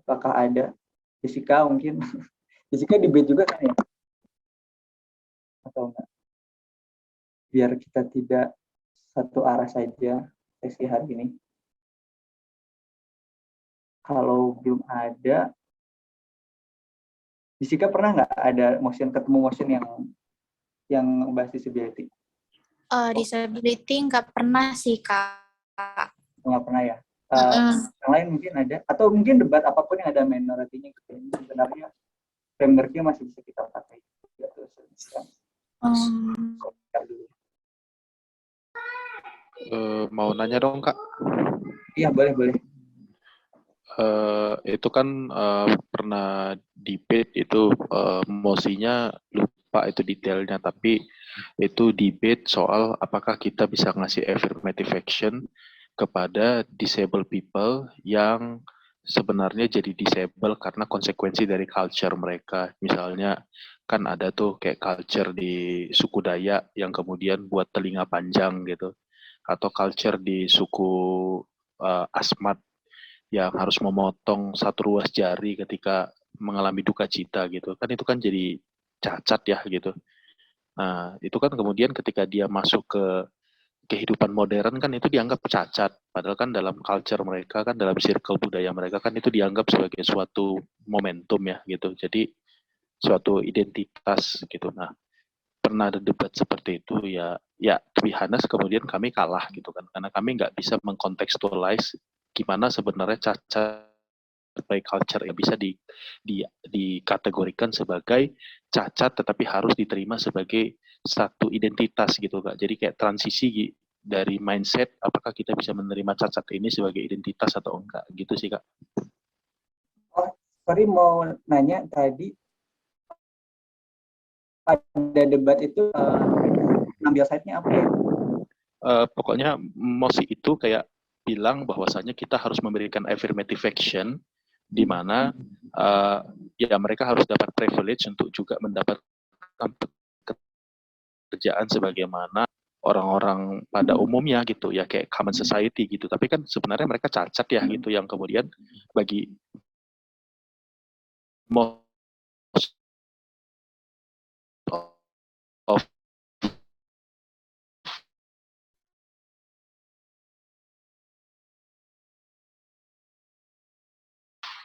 Apakah ada? Jessica mungkin. Jessica debate juga kan ya? Atau enggak? Biar kita tidak satu arah saja sesi hari ini. Kalau belum ada, Jessica pernah nggak ada ketemu motion yang bahas disability? Disability nggak pernah sih, Kak. Nggak pernah ya. Mm-mm. Yang lain mungkin ada, atau mungkin debat apapun yang ada minority-nya gitu. Sebenarnya framework-nya masih bisa kita pakai. Mau nanya dong, Kak. Iya, boleh. Itu kan pernah debate itu mosinya lupa itu detailnya, tapi itu debate soal apakah kita bisa ngasih affirmative action kepada disabled people yang sebenarnya jadi disable karena konsekuensi dari culture mereka. Misalnya kan ada tuh kayak culture di suku Dayak yang kemudian buat telinga panjang gitu, atau culture di suku Asmat yang harus memotong satu ruas jari ketika mengalami duka cita gitu. Kan itu kan jadi cacat ya gitu. Nah, itu kan kemudian ketika dia masuk ke kehidupan modern kan itu dianggap cacat. Padahal kan dalam culture mereka kan dalam circle budaya mereka kan itu dianggap sebagai suatu momentum ya gitu. Jadi suatu identitas gitu. Nah, pernah ada debat seperti itu ya to be honest, kemudian kami kalah gitu kan karena kami nggak bisa mengkontekstualize gimana sebenarnya cacat by culture yang bisa dikategorikan sebagai cacat tetapi harus diterima sebagai satu identitas gitu Kak. Jadi kayak transisi dari mindset apakah kita bisa menerima cacat ini sebagai identitas atau enggak gitu sih Kak. Oh, sorry mau nanya tadi ada debat itu ambil side-nya apa ya? Pokoknya mosi itu kayak bilang bahwasanya kita harus memberikan affirmative action di mana ya mereka harus dapat privilege untuk juga mendapatkan pekerjaan sebagaimana orang-orang pada umumnya gitu ya kayak common society gitu. Tapi kan sebenarnya mereka cacat ya gitu yang kemudian bagi most of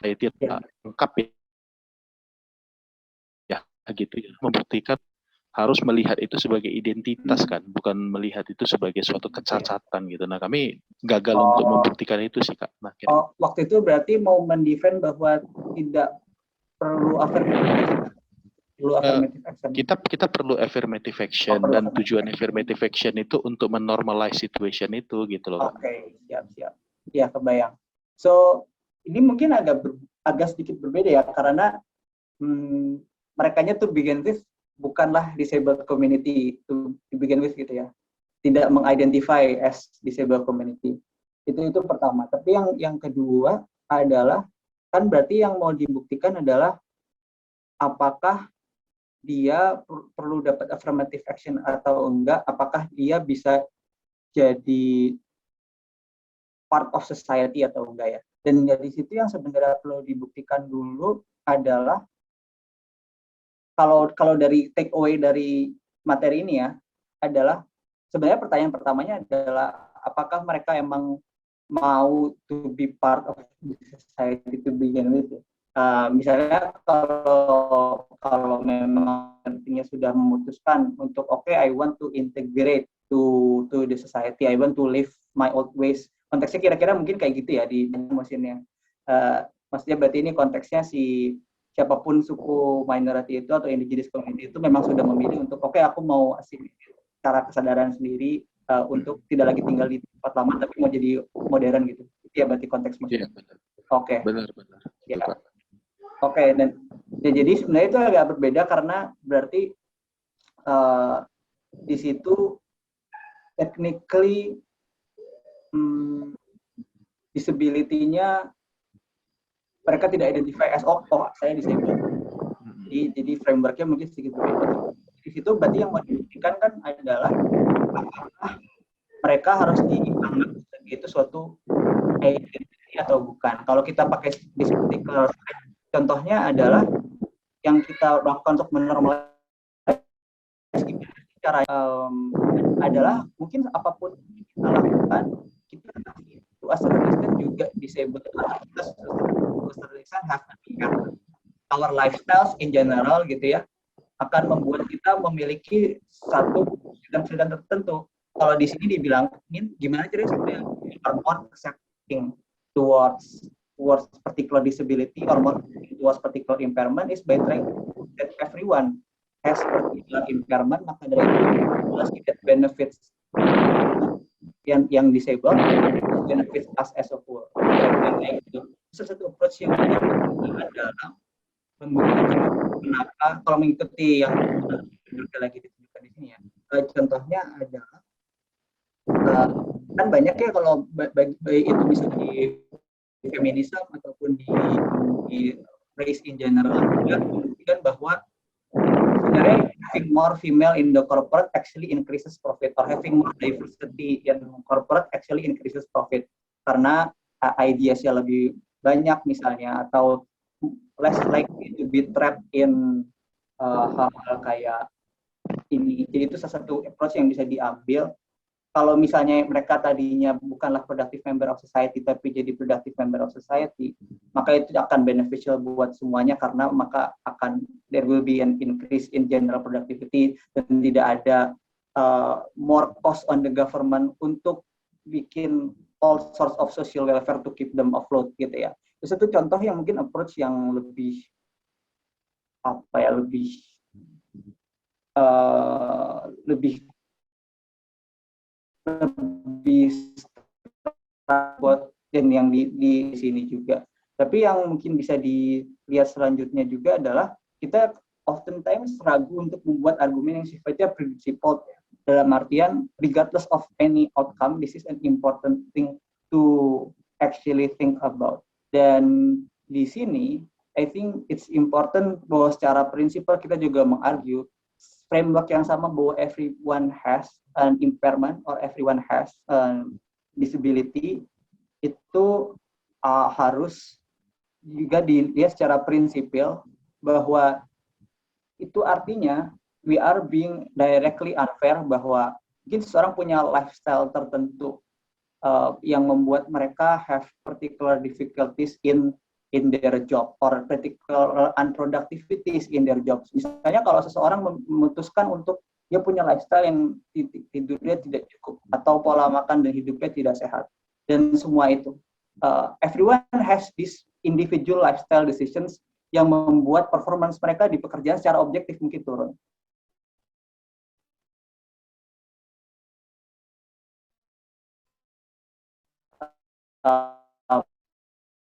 society lengkap ya gitu ya membuktikan harus melihat itu sebagai identitas kan, bukan melihat itu sebagai suatu kecacatan gitu. Nah kami gagal untuk membuktikan itu sih Kak. Nah, waktu itu berarti mau mendefend bahwa tidak perlu affirmative action. Kita perlu affirmative action dan tujuan affirmative action itu untuk menormalize situation itu gitu loh. Oke, siap. Ya kebayang. So ini mungkin agak sedikit berbeda ya karena merekanya tuh begin with bukanlah disabled community to begin with gitu ya. Tidak mengidentify as disabled community. Itu pertama. Tapi yang kedua adalah kan berarti yang mau dibuktikan adalah apakah dia perlu dapat affirmative action atau enggak, apakah dia bisa jadi part of society atau enggak ya. Dan dari situ yang sebenarnya perlu dibuktikan dulu adalah kalau dari take away dari materi ini ya adalah sebenarnya pertanyaan pertamanya adalah apakah mereka emang mau to be part of the society to begin with. Misalnya kalau memang nantinya sudah memutuskan untuk I want to integrate to the society, I want to live my old ways. Konteksnya kira-kira mungkin kayak gitu ya di mesinnya. Maksudnya berarti ini konteksnya si siapapun suku minority itu atau indigenous community itu memang sudah memilih untuk aku mau cara kesadaran sendiri untuk tidak lagi tinggal di tempat lama tapi mau jadi modern gitu. Itu ya berarti konteks maksudnya. Oke. Benar. Ya. Oke, dan jadi sebenarnya itu agak berbeda karena berarti di situ technically disability-nya mereka tidak identify as saya disabled. Jadi framework-nya mungkin sedikit berbeda. Di situ berarti yang mau dibuktikan kan adalah apakah mereka harus dianggap sebagai itu suatu identity atau bukan. Kalau kita pakai disability contohnya adalah yang kita lakukan untuk menormalisasi cara adalah mungkin apapun yang kita lakukan kita itu as a person juga disabled kita have an impact. Our lifestyles in general gitu ya akan membuat kita memiliki satu sidang tertentu kalau di sini dibilangin gimana caranya supaya we are more accepting towards particular disability or more towards particular impairment is by trying that everyone has particular impairment, maka dari itu that benefits yang disabled benefits us as a whole. Itu satu approach yang adalah kenapa kalau mengikuti yang lagi ditunjukkan di sini ya. Contohnya adalah kan banyak ya kalau baik itu bisa di feminisme ataupun di race in general juga membuktikan bahwa sebenarnya having more female in the corporate actually increases profit, or having more diversity in corporate actually increases profit karena ideasnya lebih banyak misalnya, atau less likely to be trapped in hal-hal kayak ini. Jadi itu salah satu approach yang bisa diambil. Kalau misalnya mereka tadinya bukanlah productive member of society tapi jadi productive member of society, maka itu akan beneficial buat semuanya karena maka akan there will be an increase in general productivity dan tidak ada more cost on the government untuk bikin all sorts of social welfare to keep them afloat gitu ya. Itu satu contoh yang mungkin approach yang lebih buat dan yang di sini juga. Tapi yang mungkin bisa dilihat selanjutnya juga adalah kita oftentimes ragu untuk membuat argumen yang sifatnya principled, dalam artian regardless of any outcome, this is an important thing to actually think about. Dan di sini I think it's important bahwa secara prinsipal kita juga mengargue framework yang sama bahwa everyone has an impairment or everyone has disability itu harus juga dilihat secara prinsipil bahwa itu artinya we are being directly unfair bahwa mungkin seseorang punya lifestyle tertentu yang membuat mereka have particular difficulties in their job or particular unproductivities in their jobs. Misalnya kalau seseorang memutuskan untuk dia punya lifestyle yang tidurnya tidak cukup atau pola makan dan hidupnya tidak sehat dan semua itu, everyone has this individual lifestyle decisions yang membuat performance mereka di pekerjaan secara objektif mungkin turun.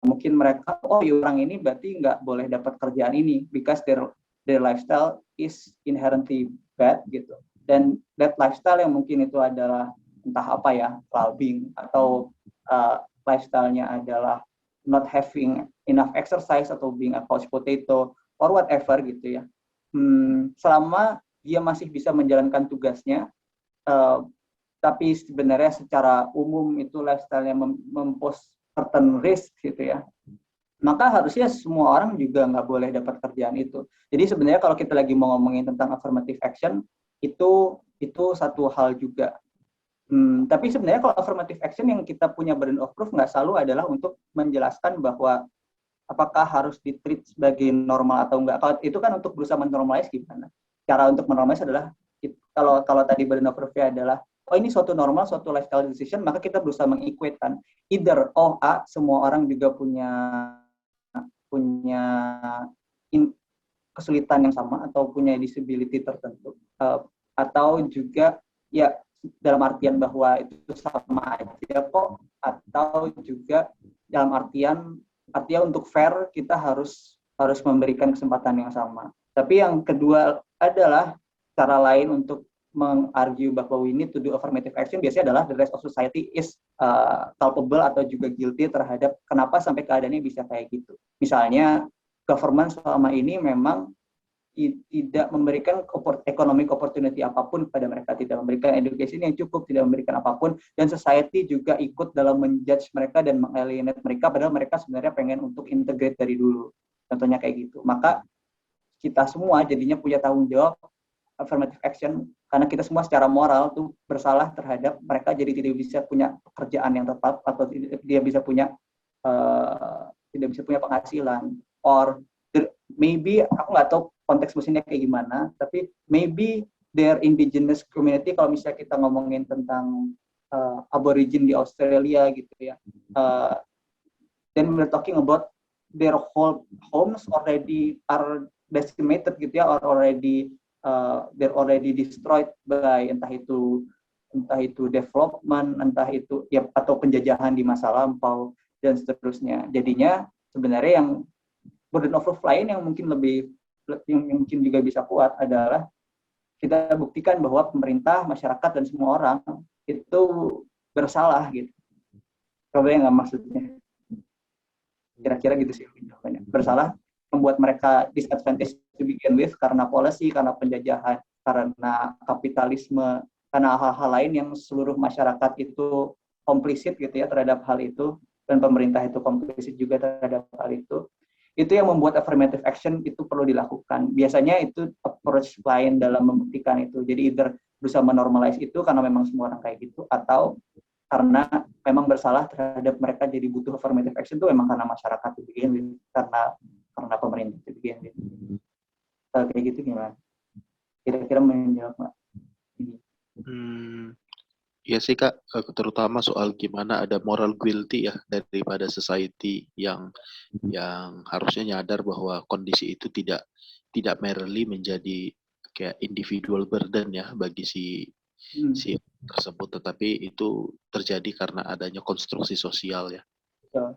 Mungkin mereka, orang ini berarti nggak boleh dapat kerjaan ini because their lifestyle is inherently bad gitu. Dan that lifestyle yang mungkin itu adalah entah apa ya, clubbing atau lifestyle-nya adalah not having enough exercise atau being a couch potato or whatever gitu ya. Selama dia masih bisa menjalankan tugasnya, tapi sebenarnya secara umum itu lifestyle-nya mempose certain risk gitu ya, maka harusnya semua orang juga nggak boleh dapat kerjaan itu. Jadi sebenarnya kalau kita lagi mau ngomongin tentang affirmative action, itu satu hal juga. Tapi sebenarnya kalau affirmative action yang kita punya burden of proof nggak selalu adalah untuk menjelaskan bahwa apakah harus di-treat sebagai normal atau enggak. Kalau itu kan untuk berusaha menormalize gimana. Cara untuk menormalize adalah, kalau tadi burden of proof-nya adalah ini suatu normal, suatu lifestyle decision, maka kita berusaha mengequate-kan. Either A, semua orang juga punya kesulitan yang sama atau punya disability tertentu, atau juga ya dalam artian bahwa itu sama aja kok, atau juga dalam artian untuk fair kita harus memberikan kesempatan yang sama. Tapi yang kedua adalah cara lain untuk mengargue bahwa we need to do affirmative action biasanya adalah the rest of society is culpable atau juga guilty terhadap kenapa sampai keadaannya bisa kayak gitu. Misalnya government selama ini memang tidak memberikan economic opportunity apapun kepada mereka, tidak memberikan education yang cukup, tidak memberikan apapun, dan society juga ikut dalam menjudge mereka dan mengalienate mereka, padahal mereka sebenarnya pengen untuk integrate dari dulu. Contohnya kayak gitu. Maka kita semua jadinya punya tanggung jawab affirmative action karena kita semua secara moral tuh bersalah terhadap mereka, jadi tidak bisa punya pekerjaan yang tetap atau tidak bisa punya penghasilan, or maybe aku nggak tahu konteks mesinnya kayak gimana, tapi maybe their indigenous community. Kalau misalnya kita ngomongin tentang aborigin di Australia gitu ya, then we're talking about their whole homes already are decimated gitu ya, or already they're already destroyed by entah itu development, entah itu ya atau penjajahan di masa lampau dan seterusnya. Jadinya sebenarnya yang burden of proof lain yang mungkin mungkin juga bisa kuat adalah kita buktikan bahwa pemerintah, masyarakat dan semua orang itu bersalah gitu. Kebayang nggak maksudnya? Kira-kira gitu sih jawabannya. Bersalah membuat mereka disadvantage to begin with karena policy, karena penjajahan, karena kapitalisme, karena hal-hal lain yang seluruh masyarakat itu komplisit gitu ya terhadap hal itu, dan pemerintah itu komplisit juga terhadap hal itu. Itu yang membuat affirmative action itu perlu dilakukan. Biasanya itu approach lain dalam membuktikan itu. Jadi either berusaha menormalize itu karena memang semua orang kayak gitu, atau karena memang bersalah terhadap mereka jadi butuh affirmative action itu memang karena masyarakat itu begini, karena pemerintah itu begini. Kayak gitu gimana? Kira-kira menjawab Mbak? Ya sih Kak, terutama soal gimana ada moral guilty ya daripada society yang harusnya nyadar bahwa kondisi itu tidak merely menjadi kayak individual burden ya bagi si tersebut, tetapi itu terjadi karena adanya konstruksi sosial ya.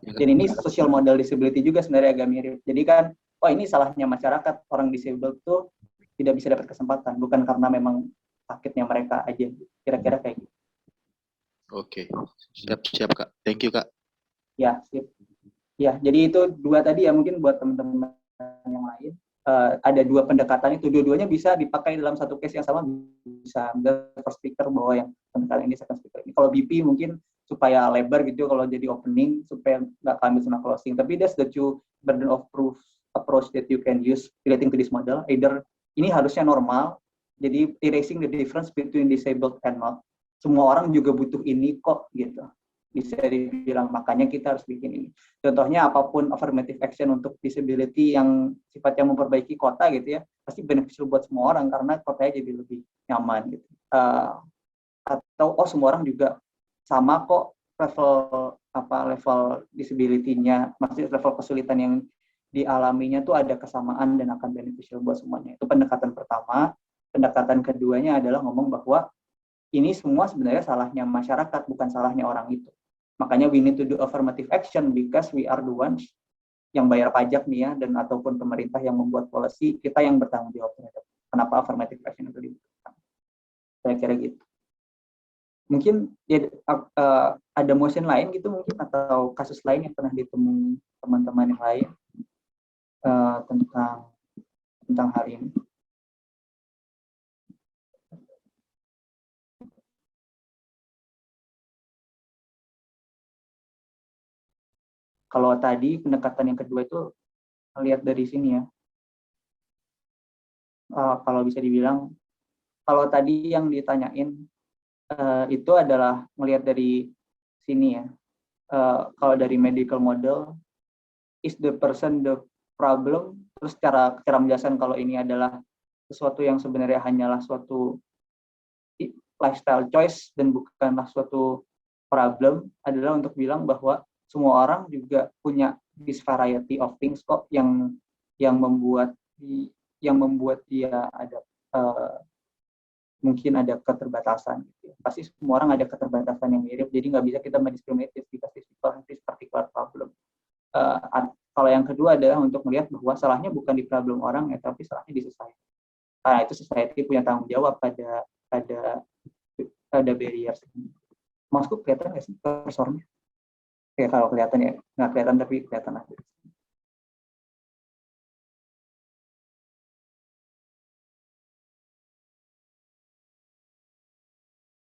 Dan ini social model disability juga sebenarnya agak mirip. Jadi kan, ini salahnya masyarakat, orang disable tuh tidak bisa dapat kesempatan, bukan karena memang sakitnya mereka aja. Kira-kira kayak gitu. Oke, siap Kak. Thank you Kak. Ya, sip. Ya, jadi itu dua tadi ya, mungkin buat teman-teman yang lain. Ada dua pendekatan itu, dua-duanya bisa dipakai dalam satu case yang sama, bisa first speaker bahwa yang pendekatan ini second speaker ini. Kalau BP mungkin supaya lebar gitu, kalau jadi opening supaya nggak kami sama closing. Tapi that's the two burden of proof approach that you can use relating to this model. Either ini harusnya normal, jadi erasing the difference between disabled and not. Semua orang juga butuh ini kok gitu. Bisa dibilang makanya kita harus bikin ini. Contohnya apapun affirmative action untuk disability yang sifatnya memperbaiki kota gitu ya, pasti beneficial buat semua orang karena kotanya jadi lebih nyaman gitu. Atau semua orang juga sama kok level disability-nya, maksudnya level kesulitan yang dialaminya tuh ada kesamaan dan akan beneficial buat semuanya. Itu pendekatan pertama. Pendekatan keduanya adalah ngomong bahwa ini semua sebenarnya salahnya masyarakat, bukan salahnya orang itu. Makanya we need to do affirmative action because we are the ones yang bayar pajak nih ya, dan ataupun pemerintah yang membuat policy, kita yang bertanggung jawab terhadap kenapa affirmative action itu dibutuhkan. Saya kira gitu. Mungkin ya, ada motion lain gitu mungkin, atau kasus lain yang pernah ditemui teman-teman yang lain tentang hal ini. Kalau tadi pendekatan yang kedua itu lihat dari sini ya. Kalau bisa dibilang, kalau tadi yang ditanyain itu adalah melihat dari sini ya. Kalau dari medical model, is the person the problem? Terus cara menjelaskan kalau ini adalah sesuatu yang sebenarnya hanyalah suatu lifestyle choice dan bukanlah suatu problem, adalah untuk bilang bahwa semua orang juga punya this variety of things kok yang membuat dia ada mungkin ada keterbatasan gitu. Pasti semua orang ada keterbatasan yang mirip, jadi nggak bisa kita mendiskriminasi this particular problem. Kalau yang kedua adalah untuk melihat bahwa salahnya bukan di problem orang ya, tapi salahnya di society. Karena itu society punya tanggung jawab pada barriers. Maksudku kelihatan nggak sih kursornya? Ya kalau kelihatan ya, nggak kelihatan tapi kelihatan aja.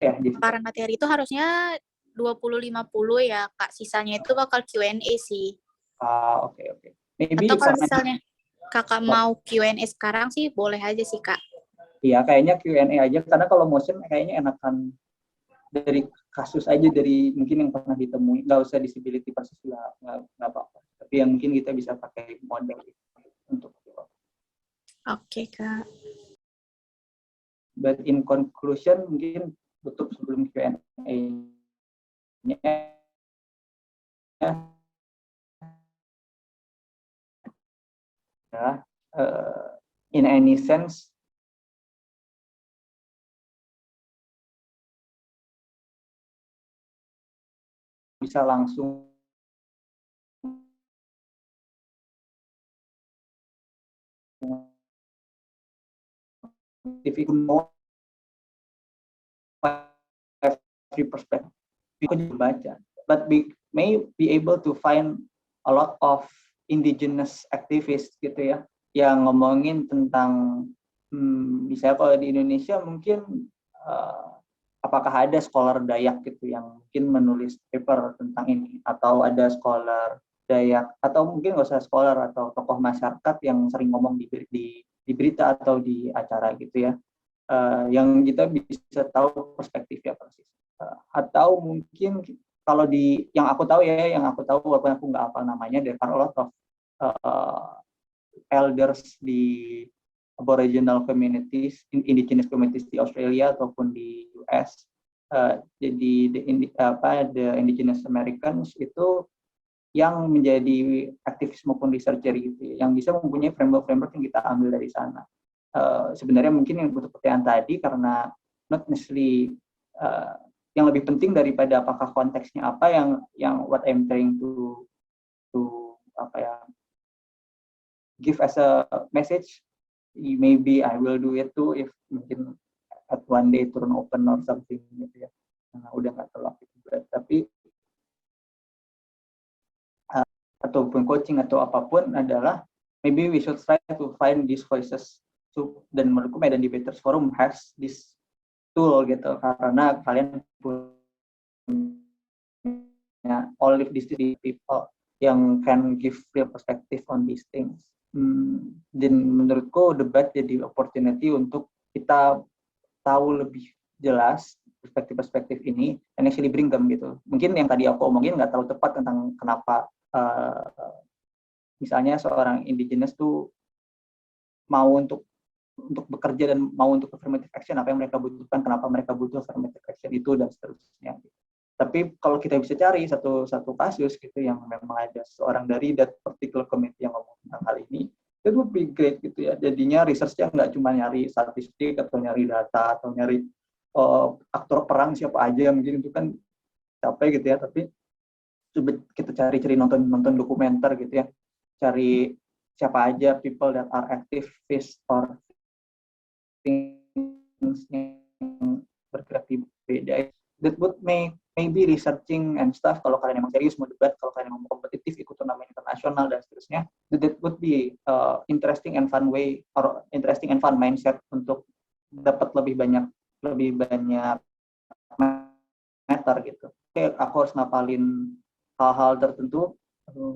Ya, Para materi itu harusnya 20-50 ya Kak, sisanya itu bakal Q&A sih. Oke. Maybe atau kalau misalnya Kakak mau Q&A sekarang sih boleh aja sih Kak. Iya, kayaknya Q&A aja, karena kalau motion kayaknya enakan dari kasus aja, dari mungkin yang pernah ditemui, nggak usah disability persis, nggak apa-apa. Tapi yang mungkin kita bisa pakai model untuk Oke Kak. But in conclusion, mungkin tutup sebelum Q&A-nya, in any sense, bisa langsung if you know every perspective, you can baca, but we may be able to find a lot of indigenous activists gitu ya, yang ngomongin tentang misalnya kalau di Indonesia mungkin apakah ada scholar Dayak gitu yang mungkin menulis paper tentang ini, atau ada scholar Dayak, atau mungkin nggak usah scholar atau tokoh masyarakat yang sering ngomong di berita atau di acara gitu ya, yang kita bisa tahu perspektifnya persis. Atau mungkin kalau yang aku tahu walaupun aku nggak hafal namanya, there are a lot of elders di Aboriginal communities, indigenous communities di Australia ataupun di US. Jadi the indigenous Americans itu yang menjadi aktivis maupun researcher gitu, yang bisa mempunyai framework yang kita ambil dari sana. Sebenarnya mungkin yang butuh pertanyaan tadi karena not necessarily yang lebih penting daripada apakah konteksnya apa, yang what I'm trying to give as a message, maybe I will do it too if mungkin at one day turn open or something gitu ya. Udah nggak terlalu aktif, tapi ataupun coaching atau apapun adalah maybe we should try to find these voices. So, dan menurutku Medan Debaters Forum has this tool gitu, karena kalian punya all of these people yang can give real perspective on these things. Dan menurutku debat jadi opportunity untuk kita tahu lebih jelas perspektif-perspektif ini and actually bring them gitu. Mungkin yang tadi aku omongin nggak terlalu tepat tentang kenapa misalnya seorang indigenous tuh mau untuk bekerja dan mau untuk affirmative action, apa yang mereka butuhkan, kenapa mereka butuh affirmative action itu, dan seterusnya. Tapi kalau kita bisa cari satu kasus gitu yang memang ada seorang dari that particular committee yang ngomong tentang hal ini, it would be great gitu ya. Jadinya research-nya nggak cuma nyari statistik atau nyari data atau nyari aktor perang siapa aja, mungkin itu kan capek gitu ya, tapi coba kita cari nonton dokumenter gitu ya, cari siapa aja people that are activists or things yang bergerak di beda. That would maybe researching and stuff, kalau kalian emang serius mau debat, kalau kalian emang kompetitif ikut turnamen internasional dan seterusnya, that would be interesting and fun way or interesting and fun mindset untuk dapat lebih banyak meter gitu. Aku harus ngapalin hal-hal tertentu,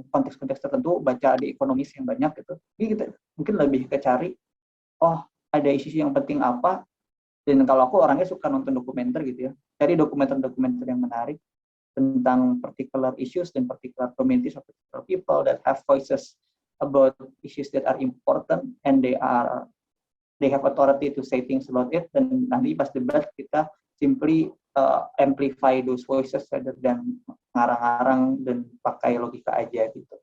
konteks-konteks tertentu, baca di ekonomis yang banyak gitu. Jadi kita mungkin lebih ke cari, ada isu yang penting apa, dan kalau aku orangnya suka nonton dokumenter gitu ya, cari dokumenter yang menarik tentang particular issues dan particular communities or particular people that have voices about issues that are important and they have authority to say things about it, dan nanti pas debat kita simply amplify those voices rather than ngarang-ngarang dan pakai logika aja gitu.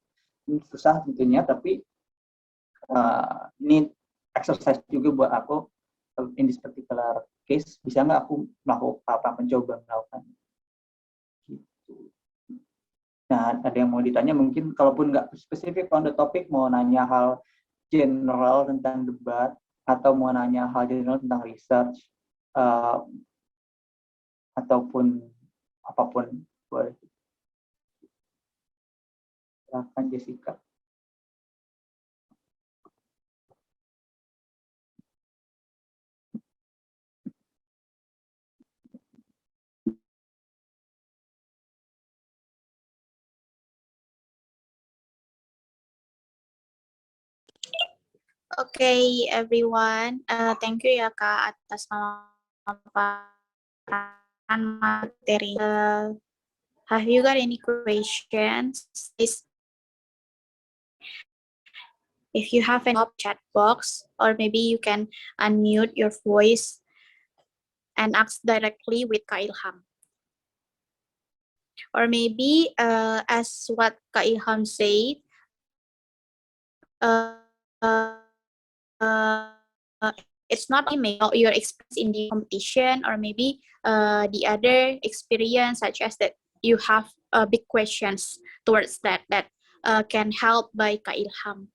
Ini susah tentunya, tapi ini exercise juga buat aku in this particular case, bisa nggak aku mencoba melakukan gitu. Nah, ada yang mau ditanya mungkin, kalaupun nggak spesifik on the topic, mau nanya hal general tentang debat atau mau nanya hal general tentang research ataupun apapun boleh. Silakan Jessica. Okay, everyone. Thank you ya Kak atas pemaparan materi. Have you got any questions? If you have any chat box, or maybe you can unmute your voice and ask directly with Kak Ilham. Or maybe as what Kak Ilham said, it's not only your experience in the competition, or maybe the other experience, such as that you have big questions towards that can help by Kak Ilham.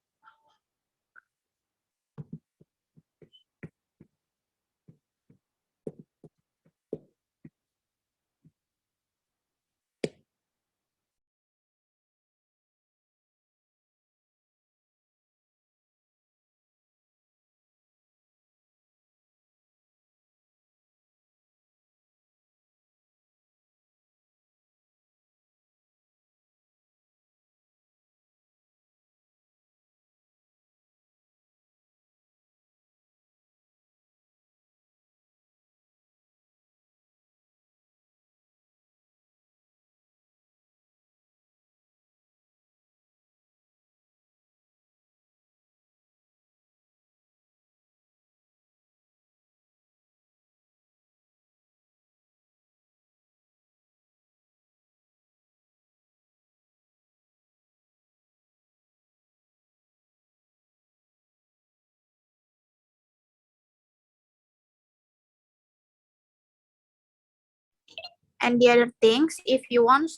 And the other things, if you want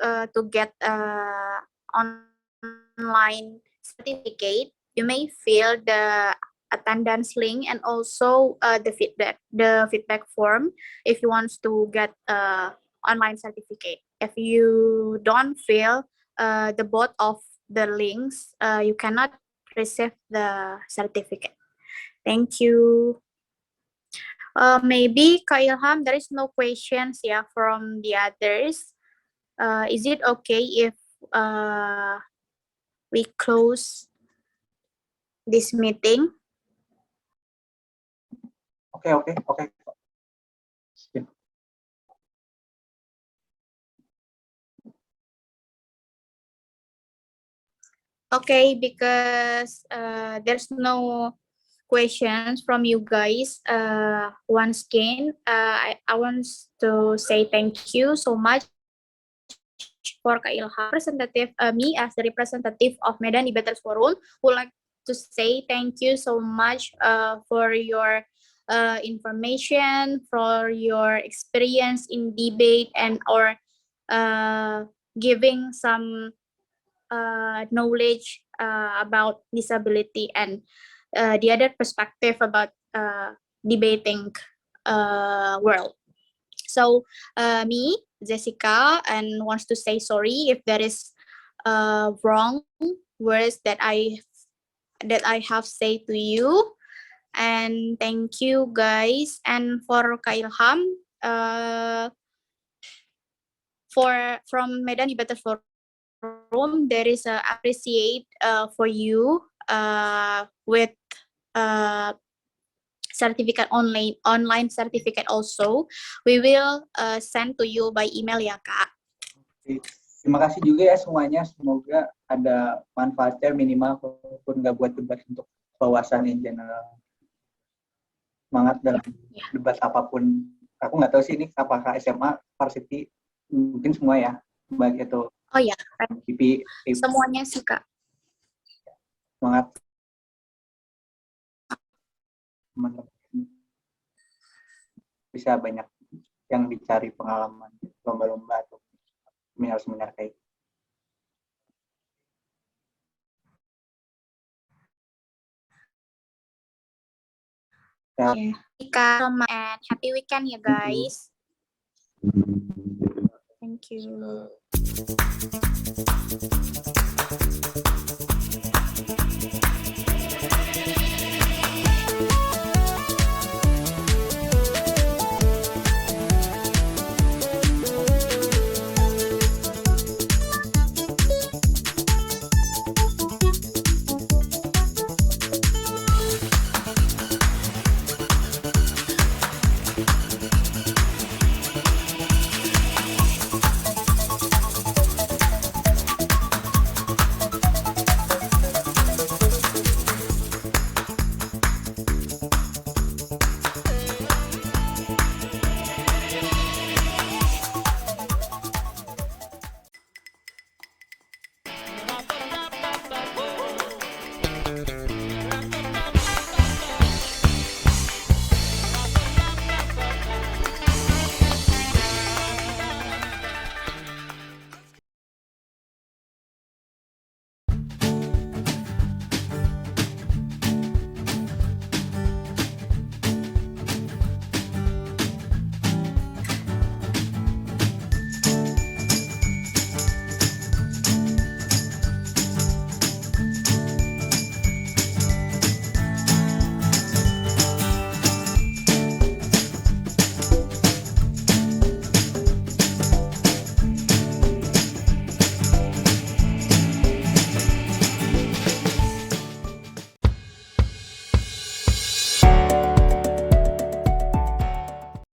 to get online certificate, you may fill the attendance link and also the feedback form if you want to get online certificate. If you don't fill the both of the links, you cannot receive the certificate. Thank you. Maybe Kak Ilham, there is no questions from the others. Is it okay if we close this meeting? Okay. Yeah. Okay, because there's no questions from you guys. Once again, I want to say thank you so much for Kak Ilham. Representative, me as the representative of Medan Debaters Forum would like to say thank you so much for your information, for your experience in debate, and or giving some knowledge about disability and the other perspective about debating world. So me, Jessica, and wants to say sorry if there is wrong words that I have said to you. And thank you guys. And for Kak Ilham, from Medan Debaters Forum, there is a appreciate for you with certificate online certificate also. We will send to you by email ya Kak. Terima kasih juga ya semuanya. Semoga ada manfaatnya minimal, walaupun nggak buat debat, untuk wawasan in general. Semangat dalam debat apapun. Aku nggak tahu sih ini apakah SMA, varsity, mungkin semua ya. Baik itu. Oh ya, IP. Semuanya sih Kak. Semangat. Teman-teman. Bisa banyak yang dicari pengalaman, lomba-lomba atau seminar-seminar kayak gitu. Okay. And happy weekend ya guys. Thank you.